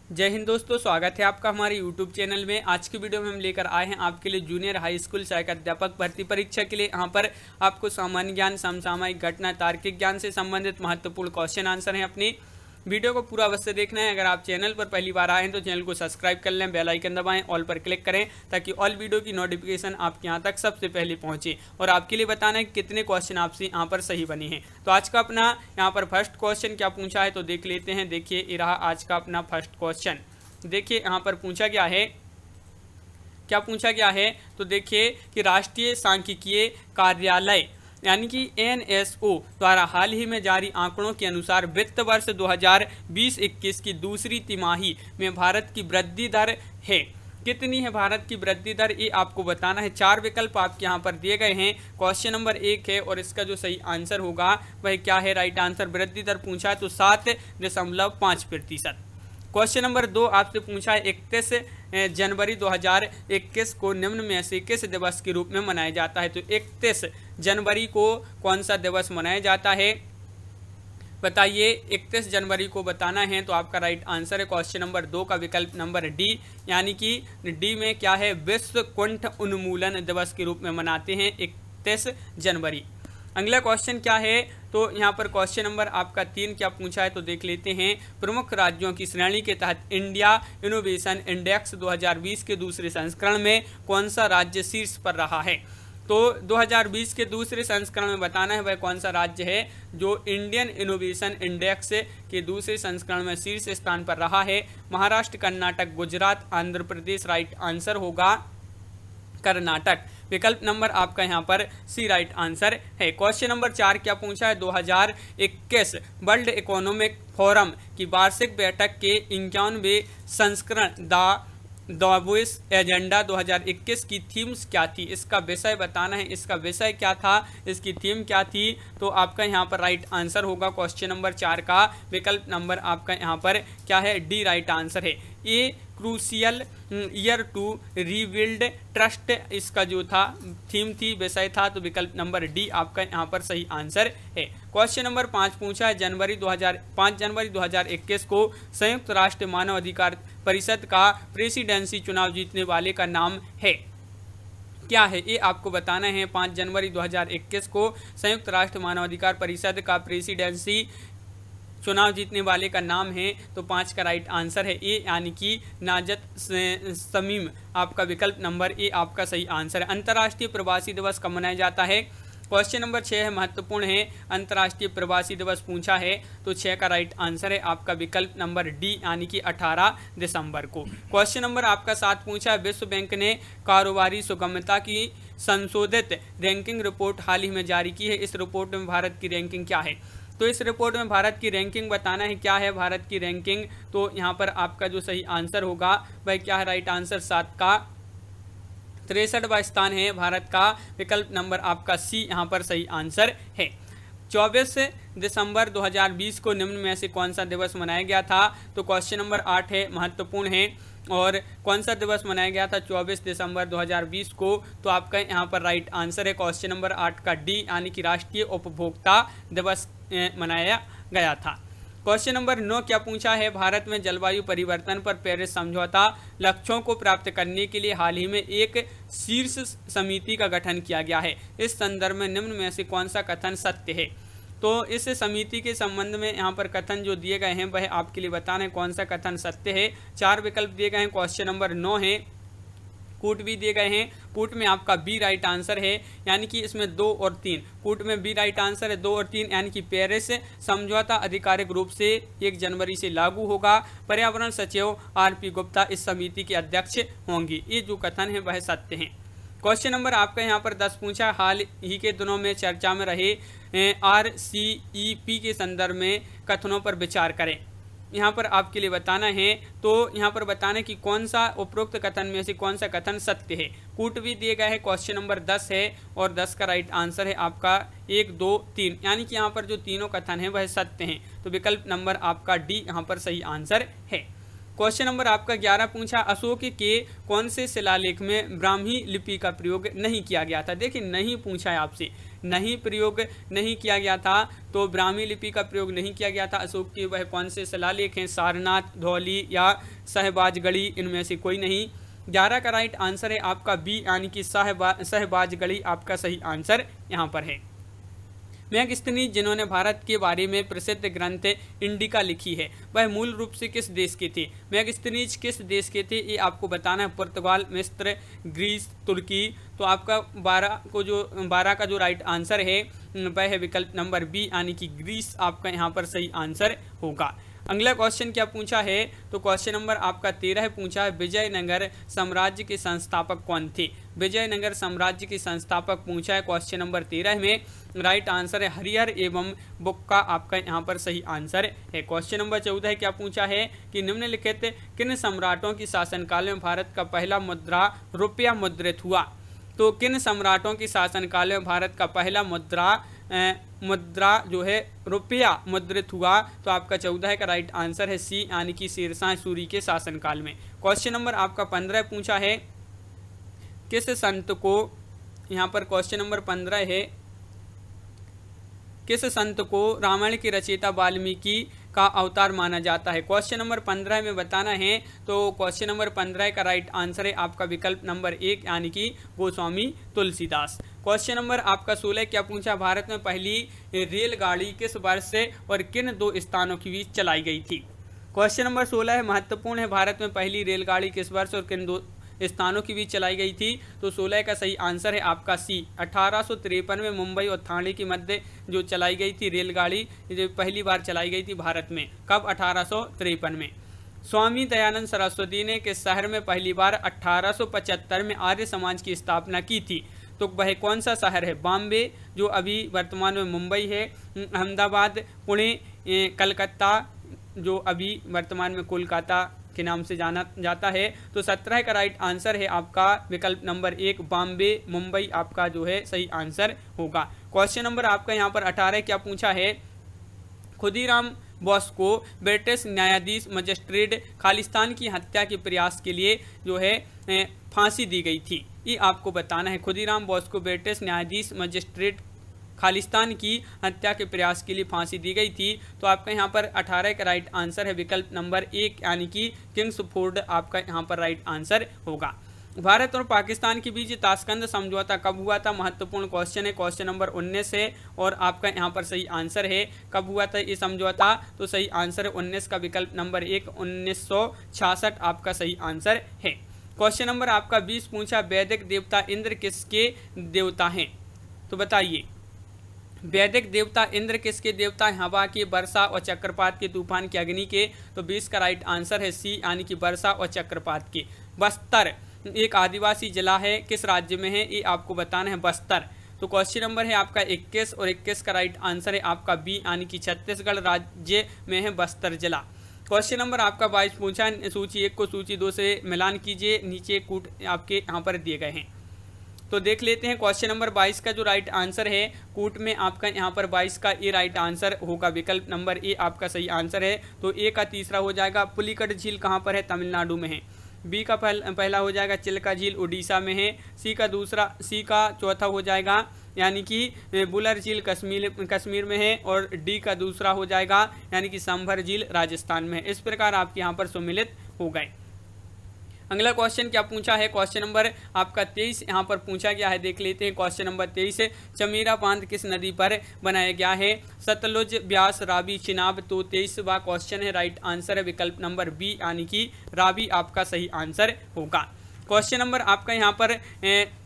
जय हिंद दोस्तों, स्वागत है आपका हमारे YouTube चैनल में। आज की वीडियो में हम लेकर आए हैं आपके लिए जूनियर हाई स्कूल सहायक अध्यापक भर्ती परीक्षा के लिए। यहाँ पर आपको सामान्य ज्ञान, समसामयिक घटना, तार्किक ज्ञान से संबंधित महत्वपूर्ण क्वेश्चन आंसर हैं। अपनी वीडियो को पूरा अवश्य देखना है। अगर आप चैनल पर पहली बार आए हैं तो चैनल को सब्सक्राइब कर लें, बेल आइकन दबाएं, ऑल पर क्लिक करें ताकि ऑल वीडियो की नोटिफिकेशन आपके यहाँ तक सबसे पहले पहुंचे। और आपके लिए बताना है कितने क्वेश्चन आपसे यहाँ पर सही बने हैं। तो आज का अपना यहाँ पर फर्स्ट क्वेश्चन क्या पूछा है तो देख लेते हैं। देखिए, ये रहा आज का अपना फर्स्ट क्वेश्चन। देखिए यहाँ पर पूछा गया है, क्या पूछा गया है तो देखिए कि राष्ट्रीय सांख्यिकीय कार्यालय यानी कि NSO द्वारा हाल ही में जारी आंकड़ों के अनुसार वित्त वर्ष 2020-21 की दूसरी तिमाही में भारत की वृद्धि दर है। कितनी है भारत की वृद्धि दर, ये आपको बताना है। 4 विकल्प आपके यहाँ पर दिए गए हैं। क्वेश्चन नंबर 1 है और इसका जो सही आंसर होगा वह क्या है। राइट आंसर वृद्धि दर पूछा है तो 7.5%। क्वेश्चन नंबर 2 आपसे पूछा है 31 जनवरी 2021 को निम्न में से किस दिवस के रूप में मनाया जाता है। तो 31 जनवरी को कौन सा दिवस मनाया जाता है बताइए। 31 जनवरी को बताना है तो आपका राइट आंसर है क्वेश्चन नंबर 2 का विकल्प नंबर डी, यानी कि डी में क्या है, विश्व कुंठ उन्मूलन दिवस के रूप में मनाते हैं 31 जनवरी। अगला क्वेश्चन क्या है तो यहाँ पर क्वेश्चन नंबर आपका 3 क्या पूछा है तो देख लेते हैं। प्रमुख राज्यों की श्रेणी के तहत इंडिया इनोवेशन इंडेक्स 2020 के दूसरे संस्करण में कौन सा राज्य शीर्ष पर रहा है। तो 2020 के दूसरे संस्करण में बताना है वह कौन सा राज्य है जो इंडियन इनोवेशन इंडेक्स के दूसरे संस्करण में शीर्ष स्थान पर रहा है। महाराष्ट्र, कर्नाटक, गुजरात, आंध्र प्रदेश। राइट आंसर होगा कर्नाटक। विकल्प नंबर आपका यहाँ पर सी राइट आंसर है। क्वेश्चन नंबर 4 क्या पूछा है 2021 वर्ल्ड इकोनॉमिक फोरम की वार्षिक बैठक के 51वें संस्करण दावोस एजेंडा 2021 की थीम्स क्या थी। इसका विषय बताना है, इसका विषय क्या था, इसकी थीम क्या थी। तो आपका यहाँ पर राइट आंसर होगा क्वेश्चन नंबर 4 का विकल्प नंबर आपका यहाँ पर क्या है, डी राइट आंसर है। ये crucial year to rebuild trust इसका जो था थीम थी, विषय था, तो विकल्प नंबर डी आपका यहाँ पर सही आंसर है। क्वेश्चन नंबर 5 पूछा है 5 जनवरी 2021 को संयुक्त राष्ट्र मानव अधिकार परिषद का प्रेसिडेंसी चुनाव जीतने वाले का नाम है क्या है, ये आपको बताना है। 5 जनवरी 2021 को संयुक्त राष्ट्र मानवाधिकार परिषद का प्रेसिडेंसी चुनाव जीतने वाले का नाम है तो 5 का राइट आंसर है ए, यानी कि नाजत शमीम। आपका विकल्प नंबर ए आपका सही आंसर है। अंतर्राष्ट्रीय प्रवासी दिवस कब मनाया जाता है। क्वेश्चन नंबर 6 है, महत्वपूर्ण है। अंतर्राष्ट्रीय प्रवासी दिवस पूछा है तो 6 का राइट आंसर है आपका विकल्प नंबर डी, यानी कि 18 दिसंबर को। क्वेश्चन नंबर आपका 7 पूछा है, विश्व बैंक ने कारोबारी सुगमता की संशोधित रैंकिंग रिपोर्ट हाल ही में जारी की है। इस रिपोर्ट में भारत की रैंकिंग क्या है। तो इस रिपोर्ट में भारत की रैंकिंग बताना है क्या है भारत की रैंकिंग। तो यहाँ पर आपका जो सही आंसर होगा वह क्या है, राइट आंसर 7 का 63वां स्थान है भारत का। विकल्प नंबर आपका सी यहाँ पर सही आंसर है। 24 दिसंबर 2020 को निम्न में से कौन सा दिवस मनाया गया था। तो क्वेश्चन नंबर 8 है, महत्वपूर्ण है। और कौन सा दिवस मनाया गया था 24 दिसंबर 2020 को। तो आपका यहाँ पर राइट आंसर है क्वेश्चन नंबर 8 का डी, यानी कि राष्ट्रीय उपभोक्ता दिवस मनाया गया था। क्वेश्चन नंबर 9 क्या पूछा है, भारत में जलवायु परिवर्तन पर पेरिस समझौता लक्ष्यों को प्राप्त करने के लिए हाल ही में एक शीर्ष समिति का गठन किया गया है। इस संदर्भ में निम्न में से कौन सा कथन सत्य है। तो इस समिति के संबंध में यहाँ पर कथन जो दिए गए हैं वह आपके लिए बताना है कौन सा कथन सत्य है। 4 विकल्प दिए गए हैं। क्वेश्चन नंबर 9 है, कूट भी दिए गए हैं। कूट में आपका बी राइट आंसर है, यानी कि इसमें 2 और 3। कूट में बी राइट आंसर है 2 और 3, यानी कि पेरिस समझौता आधिकारिक रूप से 1 जनवरी से लागू होगा। पर्यावरण सचिव RP गुप्ता इस समिति के अध्यक्ष होंगी। ये जो कथन है वह सत्य है। क्वेश्चन नंबर आपका यहाँ पर 10 पूछा, हाल ही के दिनों में चर्चा में रहे RCEP के संदर्भ में कथनों पर विचार करें। यहाँ पर आपके लिए बताना है। तो यहाँ पर बताना है कि कौन सा उपरोक्त कथन में से कौन सा कथन सत्य है। कूट भी दिए गए हैं। क्वेश्चन नंबर 10 है और 10 का राइट आंसर है आपका 1, 2, 3, यानी कि यहाँ पर जो तीनों कथन है वह सत्य हैं। तो विकल्प नंबर आपका डी यहाँ पर सही आंसर है। क्वेश्चन नंबर आपका 11 पूछा, अशोक के कौन से शिलालेख में ब्राह्मी लिपि का प्रयोग नहीं किया गया था। देखिए नहीं पूछा है आपसे, नहीं प्रयोग नहीं किया गया था, तो ब्राह्मी लिपि का प्रयोग नहीं किया गया था अशोक के वह कौन से शिलालेख हैं, सारनाथ, धौली या सहबाजगढ़ी, इनमें से कोई नहीं। 11 का राइट आंसर है आपका बी यानी कि सहबाजगढ़ी आपका सही आंसर यहाँ पर है। मैगस्थनीज जिन्होंने भारत के बारे में प्रसिद्ध ग्रंथ इंडिका लिखी है वह मूल रूप से किस देश के थे। मैगस्थनीज किस देश के थे ये आपको बताना है, पुर्तगाल, मिस्र, ग्रीस, तुर्की। तो आपका 12 का जो राइट आंसर है वह है विकल्प नंबर बी यानी कि ग्रीस आपका यहाँ पर सही आंसर होगा। अगला क्वेश्चन क्या पूछा है, तो क्वेश्चन नंबर आपका 13 पूछा है, विजयनगर साम्राज्य के संस्थापक कौन थे। विजयनगर साम्राज्य के संस्थापक पूछा है क्वेश्चन नंबर 13 में, राइट आंसर है हरिहर एवं बुक्का आपका यहाँ पर सही आंसर है। क्वेश्चन नंबर 14 क्या पूछा है कि निम्नलिखित किन सम्राटों की शासनकाल में भारत का पहला मुद्रा रुपया मुद्रित हुआ। तो किन सम्राटों के शासनकाल में भारत का पहला मुद्रा जो है रुपया मुद्रित हुआ। तो आपका 14 का राइट आंसर है सी यानी कि शेरशाह सूरी के शासनकाल में। क्वेश्चन नंबर आपका 15 पूछा है, किस संत को, यहाँ पर क्वेश्चन नंबर 15 है, किस संत को रामायण के रचयिता वाल्मीकि का अवतार माना जाता है। क्वेश्चन नंबर 15 में बताना है, तो क्वेश्चन नंबर 15 का राइट आंसर है आपका विकल्प नंबर 1 यानी कि गोस्वामी तुलसीदास। क्वेश्चन नंबर आपका 16 क्या पूछा, भारत में पहली रेलगाड़ी किस वर्ष से और किन 2 स्थानों के बीच चलाई गई थी। क्वेश्चन नंबर 16 है, महत्वपूर्ण है, भारत में पहली रेलगाड़ी किस वर्ष और किन 2 स्थानों के बीच चलाई गई थी। तो 16 का सही आंसर है आपका सी, 1853 में मुंबई और ठाणे के मध्य जो चलाई गई थी रेलगाड़ी, जो पहली बार चलाई गई थी भारत में, कब, 1853 में। स्वामी दयानंद सरस्वती ने किस शहर में पहली बार 1875 में आर्य समाज की स्थापना की थी। तो वह कौन सा शहर है, बॉम्बे जो अभी वर्तमान में मुंबई है, अहमदाबाद, पुणे, कलकत्ता जो अभी वर्तमान में कोलकाता के नाम से जाना जाता है। तो 17 का राइट आंसर है आपका विकल्प नंबर 1 बॉम्बे, मुंबई आपका जो है सही आंसर होगा। क्वेश्चन नंबर आपका यहाँ पर 18 क्या पूछा है, खुदीराम बोस को ब्रिटिश न्यायाधीश मजिस्ट्रेट खालिस्तान की हत्या के प्रयास के लिए जो है फांसी दी गई थी, ये आपको बताना है। खुदीराम बोस को ब्रिटिश न्यायाधीश मजिस्ट्रेट खालिस्तान की हत्या के प्रयास के लिए फांसी दी गई थी। तो आपका यहाँ पर 18 का राइट आंसर है विकल्प नंबर 1 यानी कि किंग्सफोर्ड आपका यहाँ पर राइट आंसर होगा। भारत और पाकिस्तान के बीच ताशकंद समझौता कब हुआ था, महत्वपूर्ण क्वेश्चन है, क्वेश्चन नंबर 19 है और आपका यहाँ पर सही आंसर है कब हुआ था ये समझौता। तो सही आंसर है 19 का विकल्प नंबर 1 1966 आपका सही आंसर है। क्वेश्चन नंबर आपका 20 पूछा, वैदिक देवता इंद्र किसके देवता हैं। तो बताइए वैदिक देवता इंद्र किसके देवता हैं, हवा के, वर्षा और चक्रपात के, तूफान के, अग्नि के। तो 20 का राइट आंसर है सी यानी कि वर्षा और चक्रपात के। बस्तर एक आदिवासी जिला है, किस राज्य में है ये आपको बताना है, बस्तर। तो क्वेश्चन नंबर है आपका 21 और 21 का राइट आंसर है आपका बी यानी कि छत्तीसगढ़ राज्य में है बस्तर जिला। क्वेश्चन नंबर आपका 22 पूछा, सूची 1 को सूची 2 से मिलान कीजिए, नीचे कूट आपके यहाँ पर दिए गए हैं। तो देख लेते हैं क्वेश्चन नंबर 22 का जो राइट आंसर है कूट में आपका यहाँ पर 22 का ए राइट आंसर होगा, विकल्प नंबर ए आपका सही आंसर है। तो ए का तीसरा हो जाएगा, पुलिकट झील कहाँ पर है, तमिलनाडु में है। बी का पहला हो जाएगा, चिल्का झील उड़ीसा में है। सी का चौथा हो जाएगा यानी कि बुलर झील कश्मीर में है और डी का दूसरा हो जाएगा यानी कि सांभर झील राजस्थान में है। इस प्रकार आपके यहाँ पर सम्मिलित हो गए। अगला क्वेश्चन क्या पूछा है, क्वेश्चन नंबर आपका 23 यहाँ पर पूछा गया है, देख लेते हैं। क्वेश्चन नंबर 23 है, चमेरा बांध किस नदी पर बनाया गया है, सतलुज, ब्यास, रावी, चिनाब। तो 23वां क्वेश्चन है, राइट आंसर है विकल्प नंबर बी यानी कि रावी आपका सही आंसर होगा। क्वेश्चन नंबर आपका यहाँ पर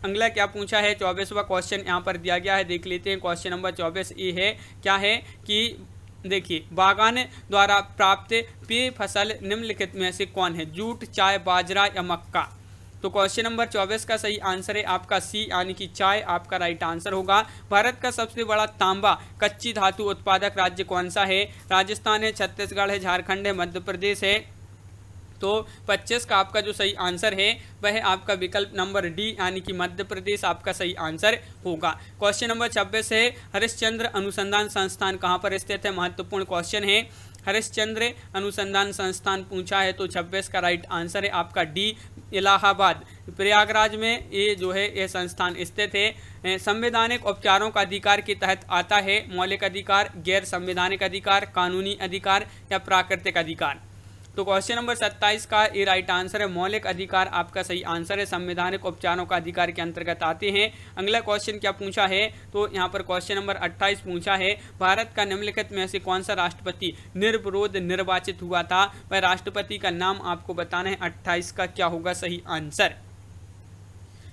अगला क्या पूछा है, 24वां क्वेश्चन यहाँ पर दिया गया है, देख लेते हैं। क्वेश्चन नंबर 24 ये है, क्या है कि देखिए बागान द्वारा प्राप्त पेय फसल निम्नलिखित में से कौन है, जूट, चाय, बाजरा या मक्का। तो क्वेश्चन नंबर 24 का सही आंसर है आपका सी यानी कि चाय आपका राइट आंसर होगा। भारत का सबसे बड़ा तांबा कच्ची धातु उत्पादक राज्य कौन सा है, राजस्थान है, छत्तीसगढ़ है, झारखंड है, मध्य प्रदेश है। तो 25 का आपका जो सही आंसर है वह आपका विकल्प नंबर डी यानी कि मध्य प्रदेश आपका सही आंसर होगा। क्वेश्चन नंबर 26 है, हरिश्चंद्र अनुसंधान संस्थान कहाँ पर स्थित है? महत्वपूर्ण क्वेश्चन है। हरिश्चंद्र अनुसंधान संस्थान पूछा है तो 26 का राइट आंसर है आपका डी, इलाहाबाद प्रयागराज में ये जो है ये संस्थान स्थित है। संवैधानिक उपचारों का अधिकार के तहत आता है मौलिक अधिकार, गैर संवैधानिक अधिकार, कानूनी अधिकार या प्राकृतिक अधिकार। तो क्वेश्चन नंबर 27 का ये राइट आंसर है, मौलिक अधिकार आपका सही आंसर है, संवैधानिक उपचारों का अधिकार के अंतर्गत आते हैं। अगला क्वेश्चन क्या पूछा है? तो यहाँ पर क्वेश्चन नंबर 28 पूछा है, भारत का निम्नलिखित में से कौन सा राष्ट्रपति निर्विरोध निर्वाचित हुआ था? वह राष्ट्रपति का नाम आपको बताना है। 28 का क्या होगा सही आंसर?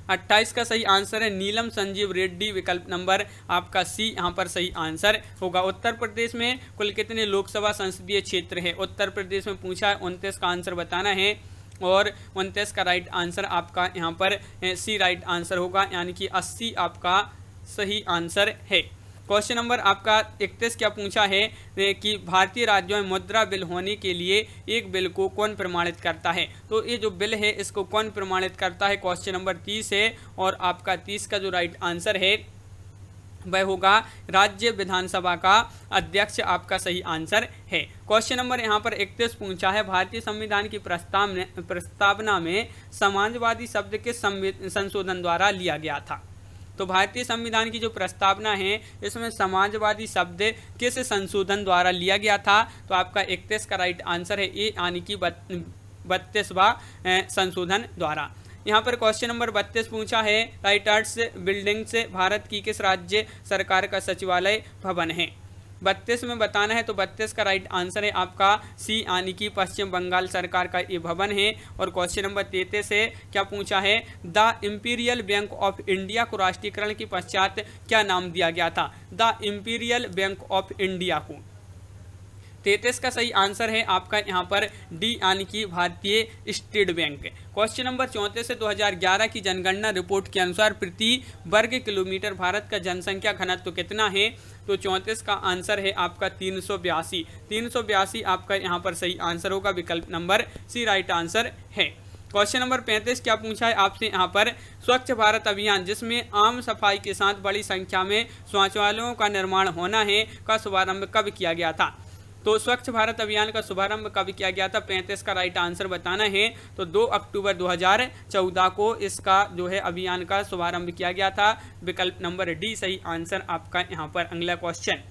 28 का सही आंसर है नीलम संजीव रेड्डी, विकल्प नंबर आपका सी यहाँ पर सही आंसर होगा। उत्तर प्रदेश में कुल कितने लोकसभा संसदीय क्षेत्र है? उत्तर प्रदेश में पूछा है, 29 का आंसर बताना है और 29 का राइट आंसर आपका यहाँ पर सी राइट आंसर होगा, यानी कि 80 आपका सही आंसर है। क्वेश्चन नंबर आपका 31 क्या पूछा है कि भारतीय राज्यों में मुद्रा बिल होने के लिए एक बिल को कौन प्रमाणित करता है? तो ये जो बिल है इसको कौन प्रमाणित करता है? क्वेश्चन नंबर 30 है और आपका 30 का जो राइट आंसर है वह होगा राज्य विधानसभा का अध्यक्ष आपका सही आंसर है। क्वेश्चन नंबर यहाँ पर 31 पूछा है, भारतीय संविधान की प्रस्तावना में समाजवादी शब्द किस संशोधन द्वारा लिया गया था? तो भारतीय संविधान की जो प्रस्तावना है इसमें समाजवादी शब्द किस संशोधन द्वारा लिया गया था? तो आपका 31 का राइट आंसर है ए, यानी कि 32वां संशोधन द्वारा। यहाँ पर क्वेश्चन नंबर 32 पूछा है, राइटर्स बिल्डिंग से भारत की किस राज्य सरकार का सचिवालय भवन है? 32 में बताना है तो 32 का राइट आंसर है आपका सी, यानी कि पश्चिम बंगाल सरकार का ये भवन है। और क्वेश्चन नंबर 33 है, क्या पूछा है, the imperial bank of India को राष्ट्रीयकरण के पश्चात क्या नाम दिया गया था? The imperial bank of India को। 33 का सही आंसर है आपका यहाँ पर डी, यानी कि भारतीय स्टेट बैंक। क्वेश्चन नंबर 34 है, 2011 की जनगणना रिपोर्ट के अनुसार प्रति वर्ग किलोमीटर भारत का जनसंख्या घनत्व कितना है? तो 34 का आंसर है आपका 382। 382 आपका यहाँ पर सही आंसर होगा, विकल्प नंबर सी राइट आंसर है। क्वेश्चन नंबर 35 क्या पूछा है आपसे यहाँ पर, स्वच्छ भारत अभियान जिसमें आम सफाई के साथ बड़ी संख्या में शौचालयों का निर्माण होना है का शुभारंभ कब किया गया था? तो स्वच्छ भारत अभियान का शुभारंभ कब किया गया था? 35 का राइट आंसर बताना है तो 2 अक्टूबर 2014 को इसका जो है अभियान का शुभारंभ किया गया था, विकल्प नंबर डी सही आंसर आपका यहाँ पर। अगला क्वेश्चन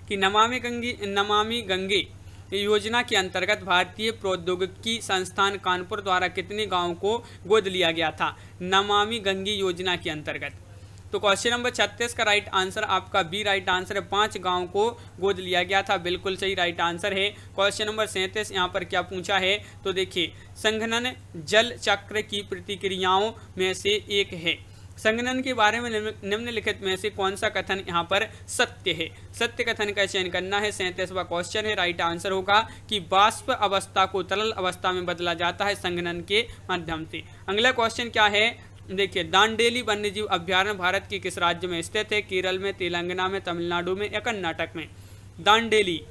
कि नमामि गंगे योजना के अंतर्गत भारतीय प्रौद्योगिकी संस्थान कानपुर द्वारा कितने गांवों को गोद लिया गया था? नमामि गंगे योजना के अंतर्गत। तो क्वेश्चन नंबर 36 का राइट आंसर आपका बी राइट आंसर है, 5 गांव को गोद लिया गया था, बिल्कुल सही राइट आंसर है। क्वेश्चन नंबर 37 यहाँ पर क्या पूछा है? तो देखिए, संघनन जल चक्र की प्रतिक्रियाओं में से एक है। संघनन के बारे में निम्नलिखित में से कौन सा कथन यहाँ पर सत्य है? सत्य कथन का चयन करना है। 37वां क्वेश्चन है, राइट आंसर होगा कि वाष्प अवस्था को तरल अवस्था में बदला जाता है संघनन के माध्यम से। अगला क्वेश्चन क्या है? देखिए, दांडेली वन्यजीव अभ्यारण्य भारत के किस राज्य में स्थित है? केरल में, तेलंगाना में, तमिलनाडु में या कर्नाटक में? दांडेली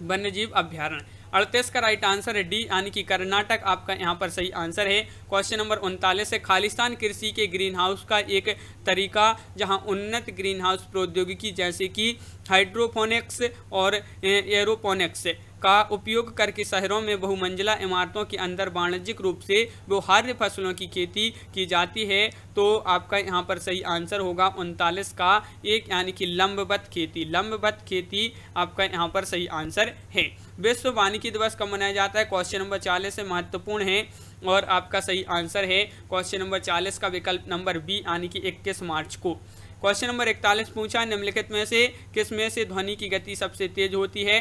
वन्यजीव अभ्यारण्य। 38 का राइट आंसर है डी, यानी कि कर्नाटक आपका यहाँ पर सही आंसर है। क्वेश्चन नंबर 39 है, खालिस्तान कृषि के ग्रीन हाउस का एक तरीका जहाँ उन्नत ग्रीन हाउस प्रौद्योगिकी जैसे कि हाइड्रोपोनिक्स और एरोपोनिक्स का उपयोग करके शहरों में बहुमंजिला इमारतों के अंदर वाणिज्यिक रूप से व्यवहार्य फसलों की खेती की जाती है। तो आपका यहाँ पर सही आंसर होगा 39 का एक, यानी कि लंबवत खेती। लंबवत खेती आपका यहाँ पर सही आंसर है। विश्व वानिकी दिवस कब मनाया जाता है? क्वेश्चन नंबर 40 से महत्वपूर्ण है और आपका सही आंसर है क्वेश्चन नंबर 40 का विकल्प नंबर बी, यानी कि 21 मार्च को। क्वेश्चन नंबर 41 पूछा, निम्नलिखित में से किस में से ध्वनि की गति सबसे तेज होती है?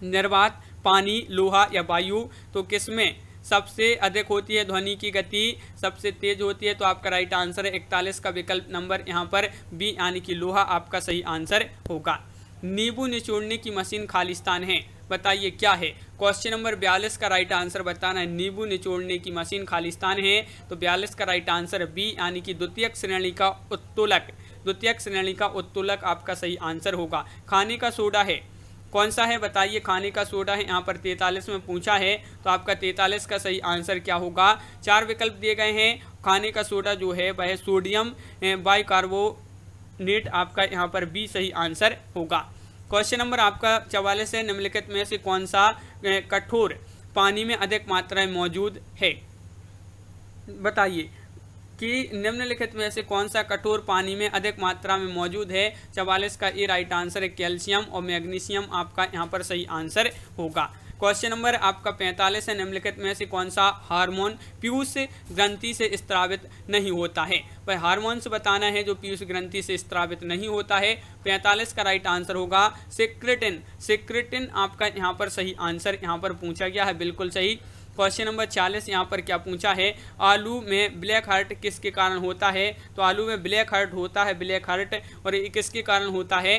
निर्वात, पानी, लोहा या वायु। तो किसमें सबसे अधिक होती है ध्वनि की गति सबसे तेज होती है? तो आपका राइट आंसर है 41 का विकल्प नंबर यहाँ पर बी, यानी कि लोहा आपका सही आंसर होगा। नींबू निचोड़ने की मशीन खालिस्तान है, बताइए क्या है? क्वेश्चन नंबर 42 का राइट आंसर बताना है। नींबू निचोड़ने की मशीन खालिस्तान है, तो 42 का राइट आंसर बी, यानी कि द्वितीयक श्रेणी का उत्तोलक। द्वितीयक श्रेणी का उत्तोलक आपका सही आंसर होगा। खाने का सोडा है कौन सा है बताइए। खाने का सोडा है, यहाँ पर 43 में पूछा है, तो आपका 43 का सही आंसर क्या होगा। 4 विकल्प दिए गए हैं। खाने का सोडा जो है वह सोडियम बाइकार्बोनेट, आपका यहाँ पर बी सही आंसर होगा। क्वेश्चन नंबर आपका 44 है, निम्नलिखित में से कौन सा कठोर पानी में अधिक मात्रा में मौजूद है। बताइए कि निम्नलिखित में से कौन सा कठोर पानी में अधिक मात्रा में मौजूद है। 44 का ए राइट आंसर है कैल्शियम और मैग्नीशियम आपका यहाँ पर सही आंसर होगा। क्वेश्चन नंबर आपका 45 है, निम्नलिखित में से कौन सा हार्मोन पीयूष ग्रंथि से स्त्रावित नहीं होता है। वह हार्मोन से बताना है जो पीयूष ग्रंथि से स्त्रावित नहीं होता है। 45 का राइट आंसर होगा सिक्रेटिन। सिक्रेटिन आपका यहाँ पर सही आंसर यहाँ पर पूछा गया है, बिल्कुल सही। क्वेश्चन नंबर 46 यहाँ पर क्या पूछा है, आलू में ब्लैक हार्ट किसके कारण होता है। तो आलू में ब्लैक हार्ट होता है, ब्लैक हार्ट, और ये किसके कारण होता है।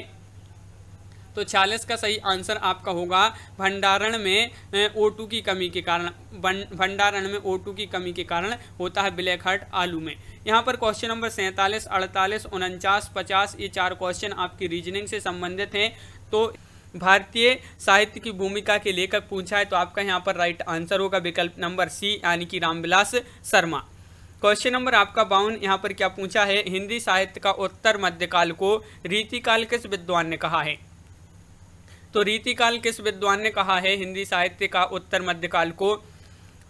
तो 46 का सही आंसर आपका होगा भंडारण में O2 की कमी के कारण, भंडारण में O2 की कमी के कारण होता है ब्लैक हार्ट आलू में। यहाँ पर क्वेश्चन नंबर 47, 48, 49, 50 ये 4 क्वेश्चन आपकी रीजनिंग से संबंधित हैं। तो भारतीय साहित्य की भूमिका के लेखक पूछा है, तो आपका यहाँ पर राइट आंसर होगा विकल्प नंबर सी यानी कि रामविलास शर्मा। क्वेश्चन नंबर आपका 52 यहाँ पर क्या पूछा है, हिंदी साहित्य का उत्तर मध्यकाल को रीतिकाल किस विद्वान ने कहा है। तो रीतिकाल किस विद्वान ने कहा है हिंदी साहित्य का उत्तर मध्यकाल को।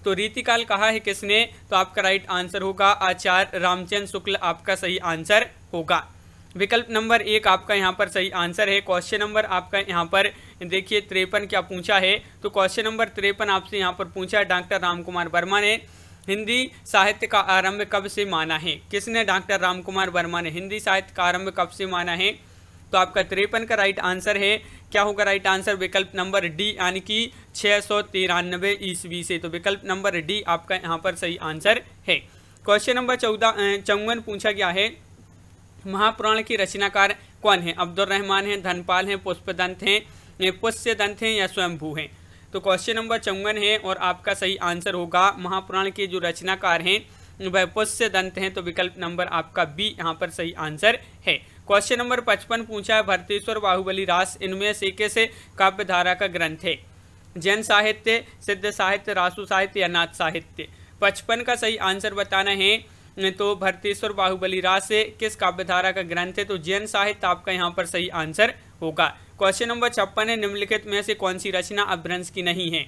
तो रीतिकाल कहा है किसने, तो आपका राइट आंसर होगा आचार्य रामचंद्र शुक्ल आपका सही आंसर होगा। विकल्प नंबर 1 आपका यहाँ पर सही आंसर है। क्वेश्चन नंबर आपका यहाँ पर देखिए 53 क्या पूछा है। तो क्वेश्चन नंबर 53 आपसे यहाँ पर पूछा है, डॉक्टर रामकुमार वर्मा ने हिंदी साहित्य का आरंभ कब से माना है। किसने, डॉक्टर रामकुमार वर्मा ने हिंदी साहित्य का आरंभ कब से माना है। तो आपका 53 का राइट आंसर है, क्या होगा राइट आंसर, विकल्प नंबर डी यानी कि 693 ईस्वी से। तो विकल्प नंबर डी आपका यहाँ पर सही आंसर है। क्वेश्चन नंबर 54 पूछा गया है, महापुराण की रचनाकार कौन है। अब्दुल रहमान है, धनपाल है, पुष्पदंत हैं, पुष्यदंत हैं या स्वयंभू हैं। तो क्वेश्चन नंबर 54 है और आपका सही आंसर होगा महापुराण के जो रचनाकार हैं वह पुष्यदंत हैं। तो विकल्प नंबर आपका बी यहाँ पर सही आंसर है। क्वेश्चन नंबर 55 पूछा है, भरतेश्वर बाहुबली रास इनमें से किस काव्यधारा का ग्रंथ है। जैन साहित्य, सिद्ध साहित्य, रासु साहित्य या नाथ साहित्य। 55 का सही आंसर बताना है, तो भरतेश्वर बाहुबली रास किस काव्यधारा का ग्रंथ है। तो जैन साहित्य आपका यहाँ पर सही आंसर होगा। क्वेश्चन नंबर 56 है, निम्नलिखित में से कौन सी रचना अपभ्रंश की नहीं है।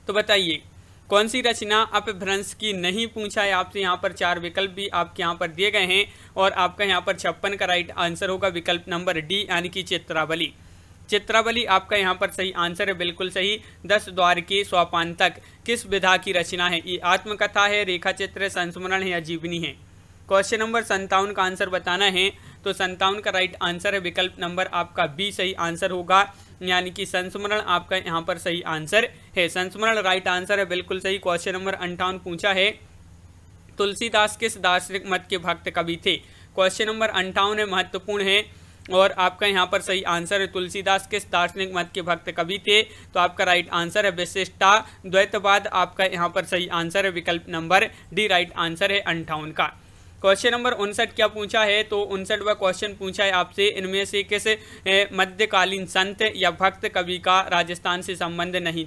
तो बताइए कौन सी रचना अपभ्रंश की नहीं, पूछा है आपसे। यहाँ पर 4 विकल्प भी आपके यहाँ पर दिए गए हैं और आपका यहाँ पर 56 का राइट आंसर होगा विकल्प नंबर डी यानी कि चित्रावली। चित्रावली आपका यहाँ पर सही आंसर है, बिल्कुल सही। 10 द्वार के सोपान तक किस विधा की रचना है। ये आत्मकथा है, रेखा चित्र, संस्मरण है या जीवनी है। क्वेश्चन नंबर 57 का आंसर बताना है। तो 57 का राइट आंसर है विकल्प नंबर आपका बी सही आंसर होगा, यानी कि संस्मरण आपका यहाँ पर सही आंसर है। संस्मरण राइट आंसर है, बिल्कुल सही। क्वेश्चन नंबर 58 पूछा है, तुलसीदास किस दार्शनिक मत के भक्त कवि थे। क्वेश्चन नंबर 58 महत्वपूर्ण है और आपका यहाँ पर सही आंसर है, तुलसीदास किस दार्शनिक मत के भक्त कवि थे। तो आपका राइट आंसर है विशिष्टा द्वैतवाद आपका यहाँ पर सही आंसर है, विकल्प नंबर डी राइट आंसर है 58 का। क्वेश्चन नंबर 59 क्या पूछा है। तो 59वां क्वेश्चन पूछा है आपसे, इनमें से किस मध्यकालीन संत या भक्त कवि का राजस्थान से संबंध नहीं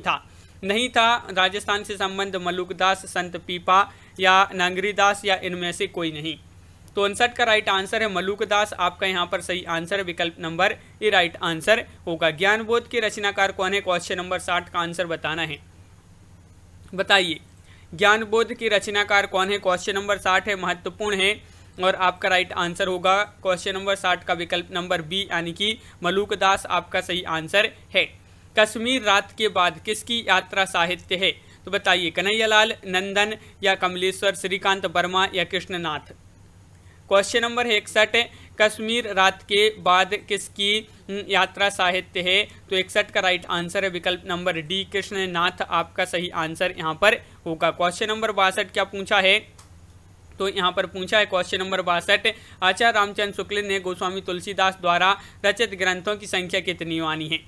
था। राजस्थान से संबंध मलुकदास, संत पीपा या नांगरीदास या इनमें से कोई नहीं। तो 59 का राइट आंसर है मलुकदास आपका यहाँ पर सही आंसर है, विकल्प नंबर ए राइट आंसर होगा। ज्ञानबोध के रचनाकार कौन है। क्वेश्चन नंबर 60 का आंसर बताना है। बताइए ज्ञानबोध की रचनाकार कौन है। क्वेश्चन नंबर 60 है, महत्वपूर्ण है और आपका राइट आंसर होगा क्वेश्चन नंबर 60 का विकल्प नंबर बी यानी कि मलुकदास आपका सही आंसर है। कश्मीर रात के बाद किसकी यात्रा साहित्य है। तो बताइए कन्हैयालाल नंदन या कमलेश्वर, श्रीकांत वर्मा या कृष्णनाथ। क्वेश्चन नंबर 61 कश्मीर रात के बाद किसकी यात्रा साहित्य है। तो 61 का राइट आंसर है विकल्प नंबर डी कृष्णनाथ आपका सही आंसर यहाँ पर होगा। क्वेश्चन नंबर 62 क्या पूछा है। तो यहाँ पर पूछा है क्वेश्चन नंबर 62, आचार्य रामचंद्र शुक्ल ने गोस्वामी तुलसीदास द्वारा रचित ग्रंथों की संख्या कितनी मानी है।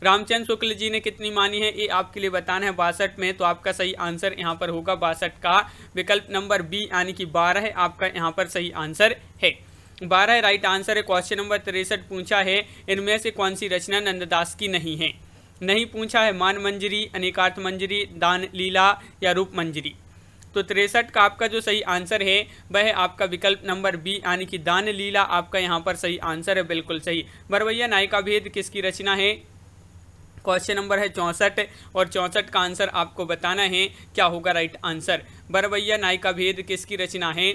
रामचंद्र शुक्ल जी ने कितनी मानी है ये आपके लिए बताना है 62 में। तो आपका सही आंसर यहाँ पर होगा 62 का विकल्प नंबर बी यानी कि 12 है आपका यहाँ पर सही आंसर है। 12 राइट आंसर है। क्वेश्चन नंबर 63 पूछा है इनमें से कौन सी रचना नंददास की नहीं है। नहीं पूछा है मान मंजरी, अनेकार्थ मंजरी, दान लीला या रूप मंजरी। तो 63 का आपका जो सही आंसर है वह है आपका विकल्प नंबर बी यानी कि दान लीला आपका यहाँ पर सही आंसर है, बिल्कुल सही। बरवैया नायिका भेद किसकी रचना है। क्वेश्चन नंबर है 64 और 64 का आंसर आपको बताना है क्या होगा राइट आंसर। बरवैया नायिका भेद किसकी रचना है।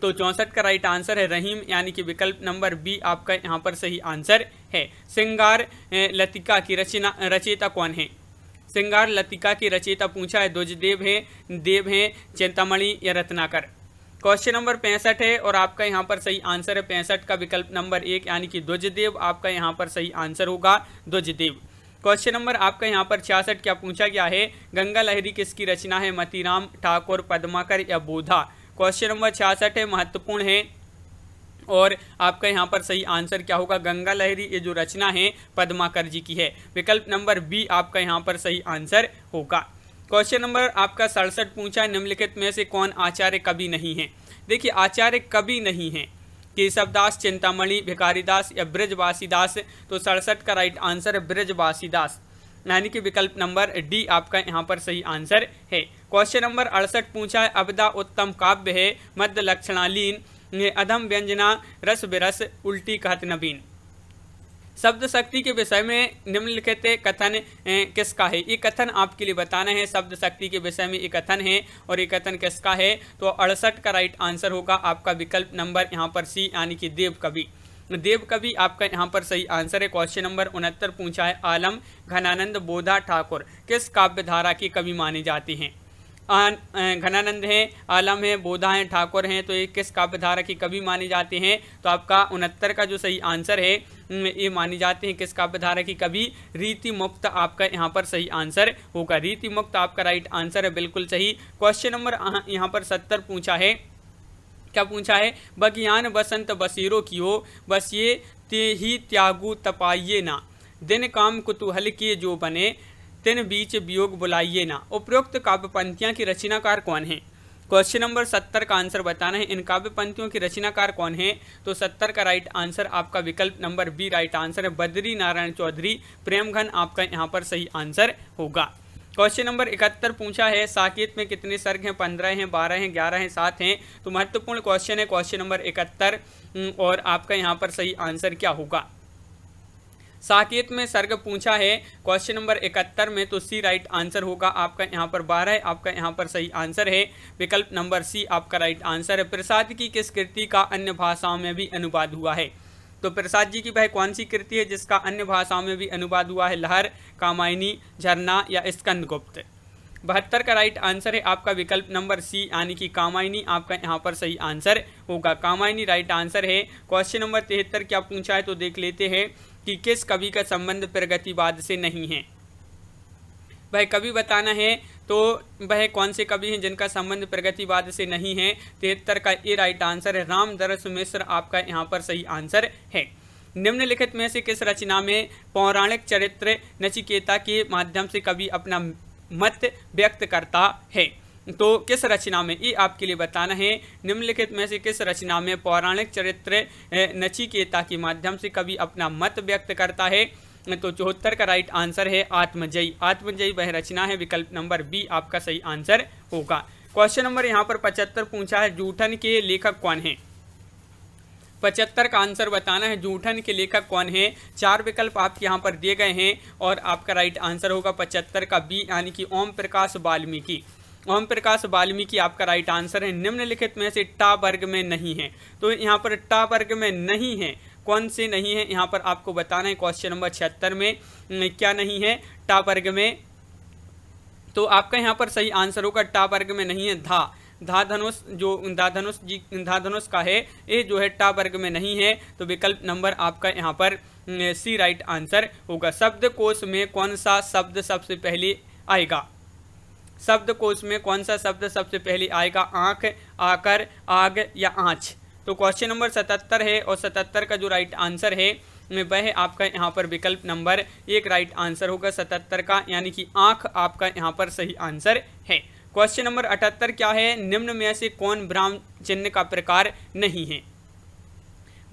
तो 64 का राइट आंसर है रहीम यानी कि विकल्प नंबर बी आपका यहाँ पर सही आंसर है। श्रृंगार लतिका की रचयिता कौन है। श्रृंगार लतिका की रचयिता पूछा है ध्वजदेव है, देव है, चिंतामणि या रत्नाकर। क्वेश्चन नंबर 65 है और आपका यहाँ पर सही आंसर है 65 का विकल्प नंबर 1 यानी कि ध्वजदेव आपका यहाँ पर सही आंसर होगा ध्वजदेव। क्वेश्चन नंबर आपका यहाँ पर 66 क्या पूछा गया है गंगा लहरी किसकी रचना है। मतीराम, ठाकुर, पद्माकर या बोधा। क्वेश्चन नंबर 66 है, महत्वपूर्ण है और आपका यहाँ पर सही आंसर क्या होगा गंगा लहरी ये जो रचना है पद्माकर जी की है। विकल्प नंबर बी आपका यहाँ पर सही आंसर होगा। क्वेश्चन नंबर आपका 67 पूछा है निम्नलिखित में से कौन आचार्य कवि नहीं है। देखिए आचार्य कवि नहीं है केशवदास, चिंतामणि, भिखारीदास या ब्रजवासीदास। तो 67 का राइट आंसर है ब्रजवासीदास यानी कि विकल्प नंबर डी आपका यहाँ पर सही आंसर है। क्वेश्चन नंबर 68 पूछा है अबदा उत्तम काव्य है, मध्य लक्षणालीन, अधम व्यंजना, रस विरस, उल्टी कहत नवीन। शब्द शक्ति के विषय में निम्नलिखित कथन किसका है। ये कथन आपके लिए बताना है। शब्द शक्ति के विषय में ये कथन है और ये कथन किसका है। तो 68 का राइट आंसर होगा आपका विकल्प नंबर यहाँ पर सी यानी कि देव कवि। देव कवि आपका यहाँ पर सही आंसर है। क्वेश्चन नंबर 69 पूछा है आलम, घनानंद, बोधा, ठाकुर किस काव्य धारा के कवि माने जाते हैं। घनानंद है, आलम है, बोधा है, ठाकुर हैं, तो ये किस काव्य धारा के कवि माने जाते हैं। तो आपका 69 का जो सही आंसर है ये माने जाते हैं किस काव्य धारा की कवि रीति मुक्त आपका यहाँ पर सही आंसर होगा। रीति मुक्त आपका राइट आंसर है, बिल्कुल सही। क्वेश्चन नंबर यहाँ पर 70 पूछा है क्या पूछा है बगियान बसंत बसीरो कियो, बस ये ते ही त्यागू तपाइये ना, दिन काम कुतूहल किए जो बने, तिन बीच वियोग बुलाइए ना। उपरोक्त काव्य पंक्तियां की रचनाकार कौन है। क्वेश्चन नंबर 70 का आंसर बताना है इन काव्य पंक्तियों की रचनाकार कौन है। तो 70 का राइट आंसर आपका विकल्प नंबर बी राइट आंसर है बद्री नारायण चौधरी, प्रेमघन आपका यहाँ पर सही आंसर होगा। क्वेश्चन नंबर 71 पूछा है साकेत में कितने सर्ग हैं। 15 हैं, 12 हैं, 11 हैं, 7 हैं। तो महत्वपूर्ण क्वेश्चन है क्वेश्चन नंबर 71 और आपका यहाँ पर सही आंसर क्या होगा। साकेत में सर्ग पूछा है क्वेश्चन नंबर 71 में, तो सी राइट आंसर होगा आपका यहाँ पर 12 है, आपका यहाँ पर सही आंसर है विकल्प नंबर सी आपका राइट आंसर है। प्रसाद की किस कृति का अन्य भाषाओं में भी अनुवाद हुआ है। तो प्रसाद जी की वह कौन सी कृति है जिसका अन्य भाषाओं में भी अनुवाद हुआ है। लहर, कामायनी, झरना या स्कंदगुप्त। 72 का राइट आंसर है आपका विकल्प नंबर सी यानी कि कामायनी आपका यहाँ पर सही आंसर होगा। कामायनी राइट आंसर है। क्वेश्चन नंबर 73 क्या पूछा है तो देख लेते हैं कि किस कवि का संबंध प्रगतिवाद से नहीं है। वह कवि बताना है तो वह कौन से कवि हैं जिनका संबंध प्रगतिवाद से नहीं है। 73 का ए राइट आंसर है रामदरस मिश्र आपका यहाँ पर सही आंसर है। निम्नलिखित में से किस रचना में पौराणिक चरित्र नचिकेता के माध्यम से कवि अपना मत व्यक्त करता है। तो किस रचना में ये आपके लिए बताना है। निम्नलिखित में से किस रचना में पौराणिक चरित्र नचिकेता के माध्यम से कवि अपना मत व्यक्त करता है। तो 74 का राइट आंसर है आत्मजयी। आत्मजयी वह रचना है विकल्प नंबर बी आपका सही आंसर होगा। क्वेश्चन नंबर यहाँ पर 75 पूछा है जूठन के लेखक कौन है। 75 का आंसर बताना है जूठन के लेखक कौन है। 4 विकल्प आपके यहाँ पर दिए गए हैं और आपका राइट आंसर होगा 75 का बी यानी कि ओम प्रकाश वाल्मीकि। ओम प्रकाश वाल्मीकि आपका राइट आंसर है। निम्नलिखित में से टा वर्ग में नहीं है। तो यहाँ पर टा वर्ग में नहीं है, कौन से नहीं है यहाँ पर आपको बताना है। क्वेश्चन नंबर 76 में क्या नहीं है टा वर्ग में। तो आपका यहाँ पर सही आंसर होगा टा वर्ग में नहीं है धा धनुष जो धा धनुष का है ये जो है टा वर्ग में नहीं है। तो विकल्प नंबर आपका यहाँ पर सी राइट आंसर होगा। शब्दकोश में कौन सा शब्द सबसे पहले आएगा। शब्दकोश में कौन सा शब्द सबसे पहले आएगा। आंख, आकर, आग या आँच। तो क्वेश्चन नंबर 77 है और 77 का जो राइट आंसर है वह आपका यहाँ पर विकल्प नंबर 1 राइट आंसर होगा 77 का यानी कि आंख आपका यहाँ पर सही आंसर है। क्वेश्चन नंबर 78 क्या है निम्न में से कौन ब्राह्म चिन्ह का प्रकार नहीं है।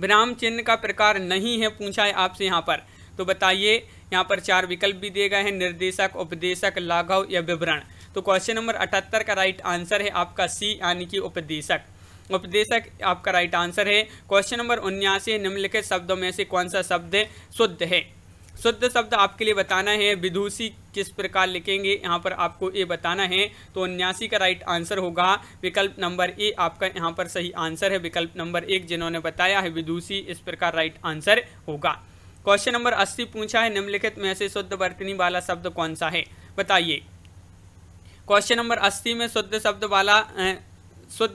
विराम चिन्ह का प्रकार नहीं है पूछा है आपसे यहाँ पर, तो बताइए। यहाँ पर 4 विकल्प भी दिए गए हैं, निर्देशक, उपदेशक, लाघव या विवरण। तो क्वेश्चन नंबर 78 का राइट आंसर है आपका सी यानी कि उपदेशक। उपदेशक आपका राइट आंसर है। क्वेश्चन नंबर 79, निम्नलिखित शब्दों में से कौन सा शब्द शुद्ध है? शुद्ध शब्द आपके लिए बताना है। विदुषी किस प्रकार लिखेंगे यहाँ पर आपको ये बताना है। तो 79 का राइट आंसर होगा विकल्प नंबर ए आपका यहाँ पर सही आंसर है। विकल्प नंबर 1 जिन्होंने बताया है विदुषी, इस प्रकार राइट आंसर होगा। क्वेश्चन नंबर 80 पूछा है, निम्नलिखित में से शुद्ध वर्तनी वाला शब्द कौन सा है? बताइए। क्वेश्चन नंबर 80 में शुद्ध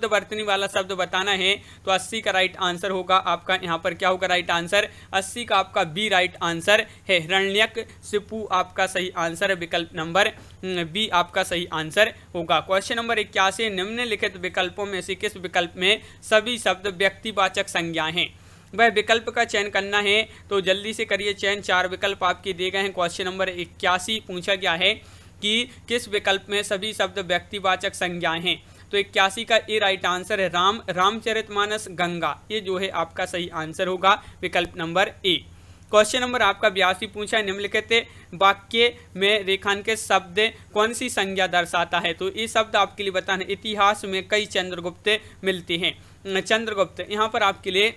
वर्तनी वाला शब्द बताना है। तो 80 का राइट आंसर होगा आपका यहाँ पर क्या होगा राइट आंसर? 80 का आपका बी राइट आंसर है। हिरण्यक शिपु आपका सही आंसर है। विकल्प नंबर बी आपका सही आंसर होगा। क्वेश्चन नंबर 81, निम्नलिखित विकल्पों में से किस विकल्प में सभी शब्द व्यक्तिवाचक संज्ञाएं हैं? वह विकल्प का चयन करना है, तो जल्दी से करिए चयन। 4 विकल्प आपके दिए गए हैं। क्वेश्चन नंबर 81 पूछा गया है कि किस विकल्प में सभी शब्द व्यक्तिवाचक संज्ञाएं हैं? तो 81 का ए राइट आंसर है। राम, रामचरितमानस, गंगा, ये जो है आपका सही आंसर होगा। विकल्प नंबर ए। क्वेश्चन नंबर आपका 82 पूछा है, निम्नलिखित वाक्य में रेखांकित शब्द कौन सी संज्ञा दर्शाता है? तो ये शब्द आपके लिए बताना है। इतिहास में कई चंद्रगुप्त मिलते हैं। चंद्रगुप्त, यहाँ पर आपके लिए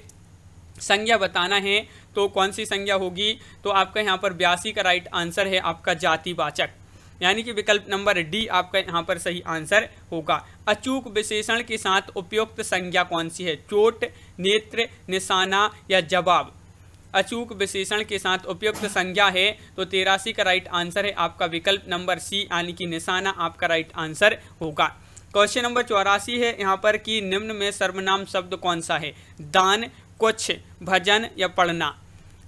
संज्ञा बताना है, तो कौन सी संज्ञा होगी? तो आपका यहाँ पर 82 का राइट आंसर है आपका जातिवाचक, यानी कि विकल्प नंबर डी आपका यहाँ पर सही आंसर होगा। अचूक विशेषण के साथ उपयुक्त संज्ञा कौन सी है? चोट, नेत्र, निशाना या जवाब? अचूक विशेषण के साथ उपयुक्त संज्ञा है, तो 83 का राइट आंसर है आपका विकल्प नंबर सी यानी कि निशाना आपका राइट आंसर होगा। क्वेश्चन नंबर 84 है यहाँ पर कि निम्न में सर्वनाम शब्द कौन सा है? दान, कुछ, भजन या पढ़ना?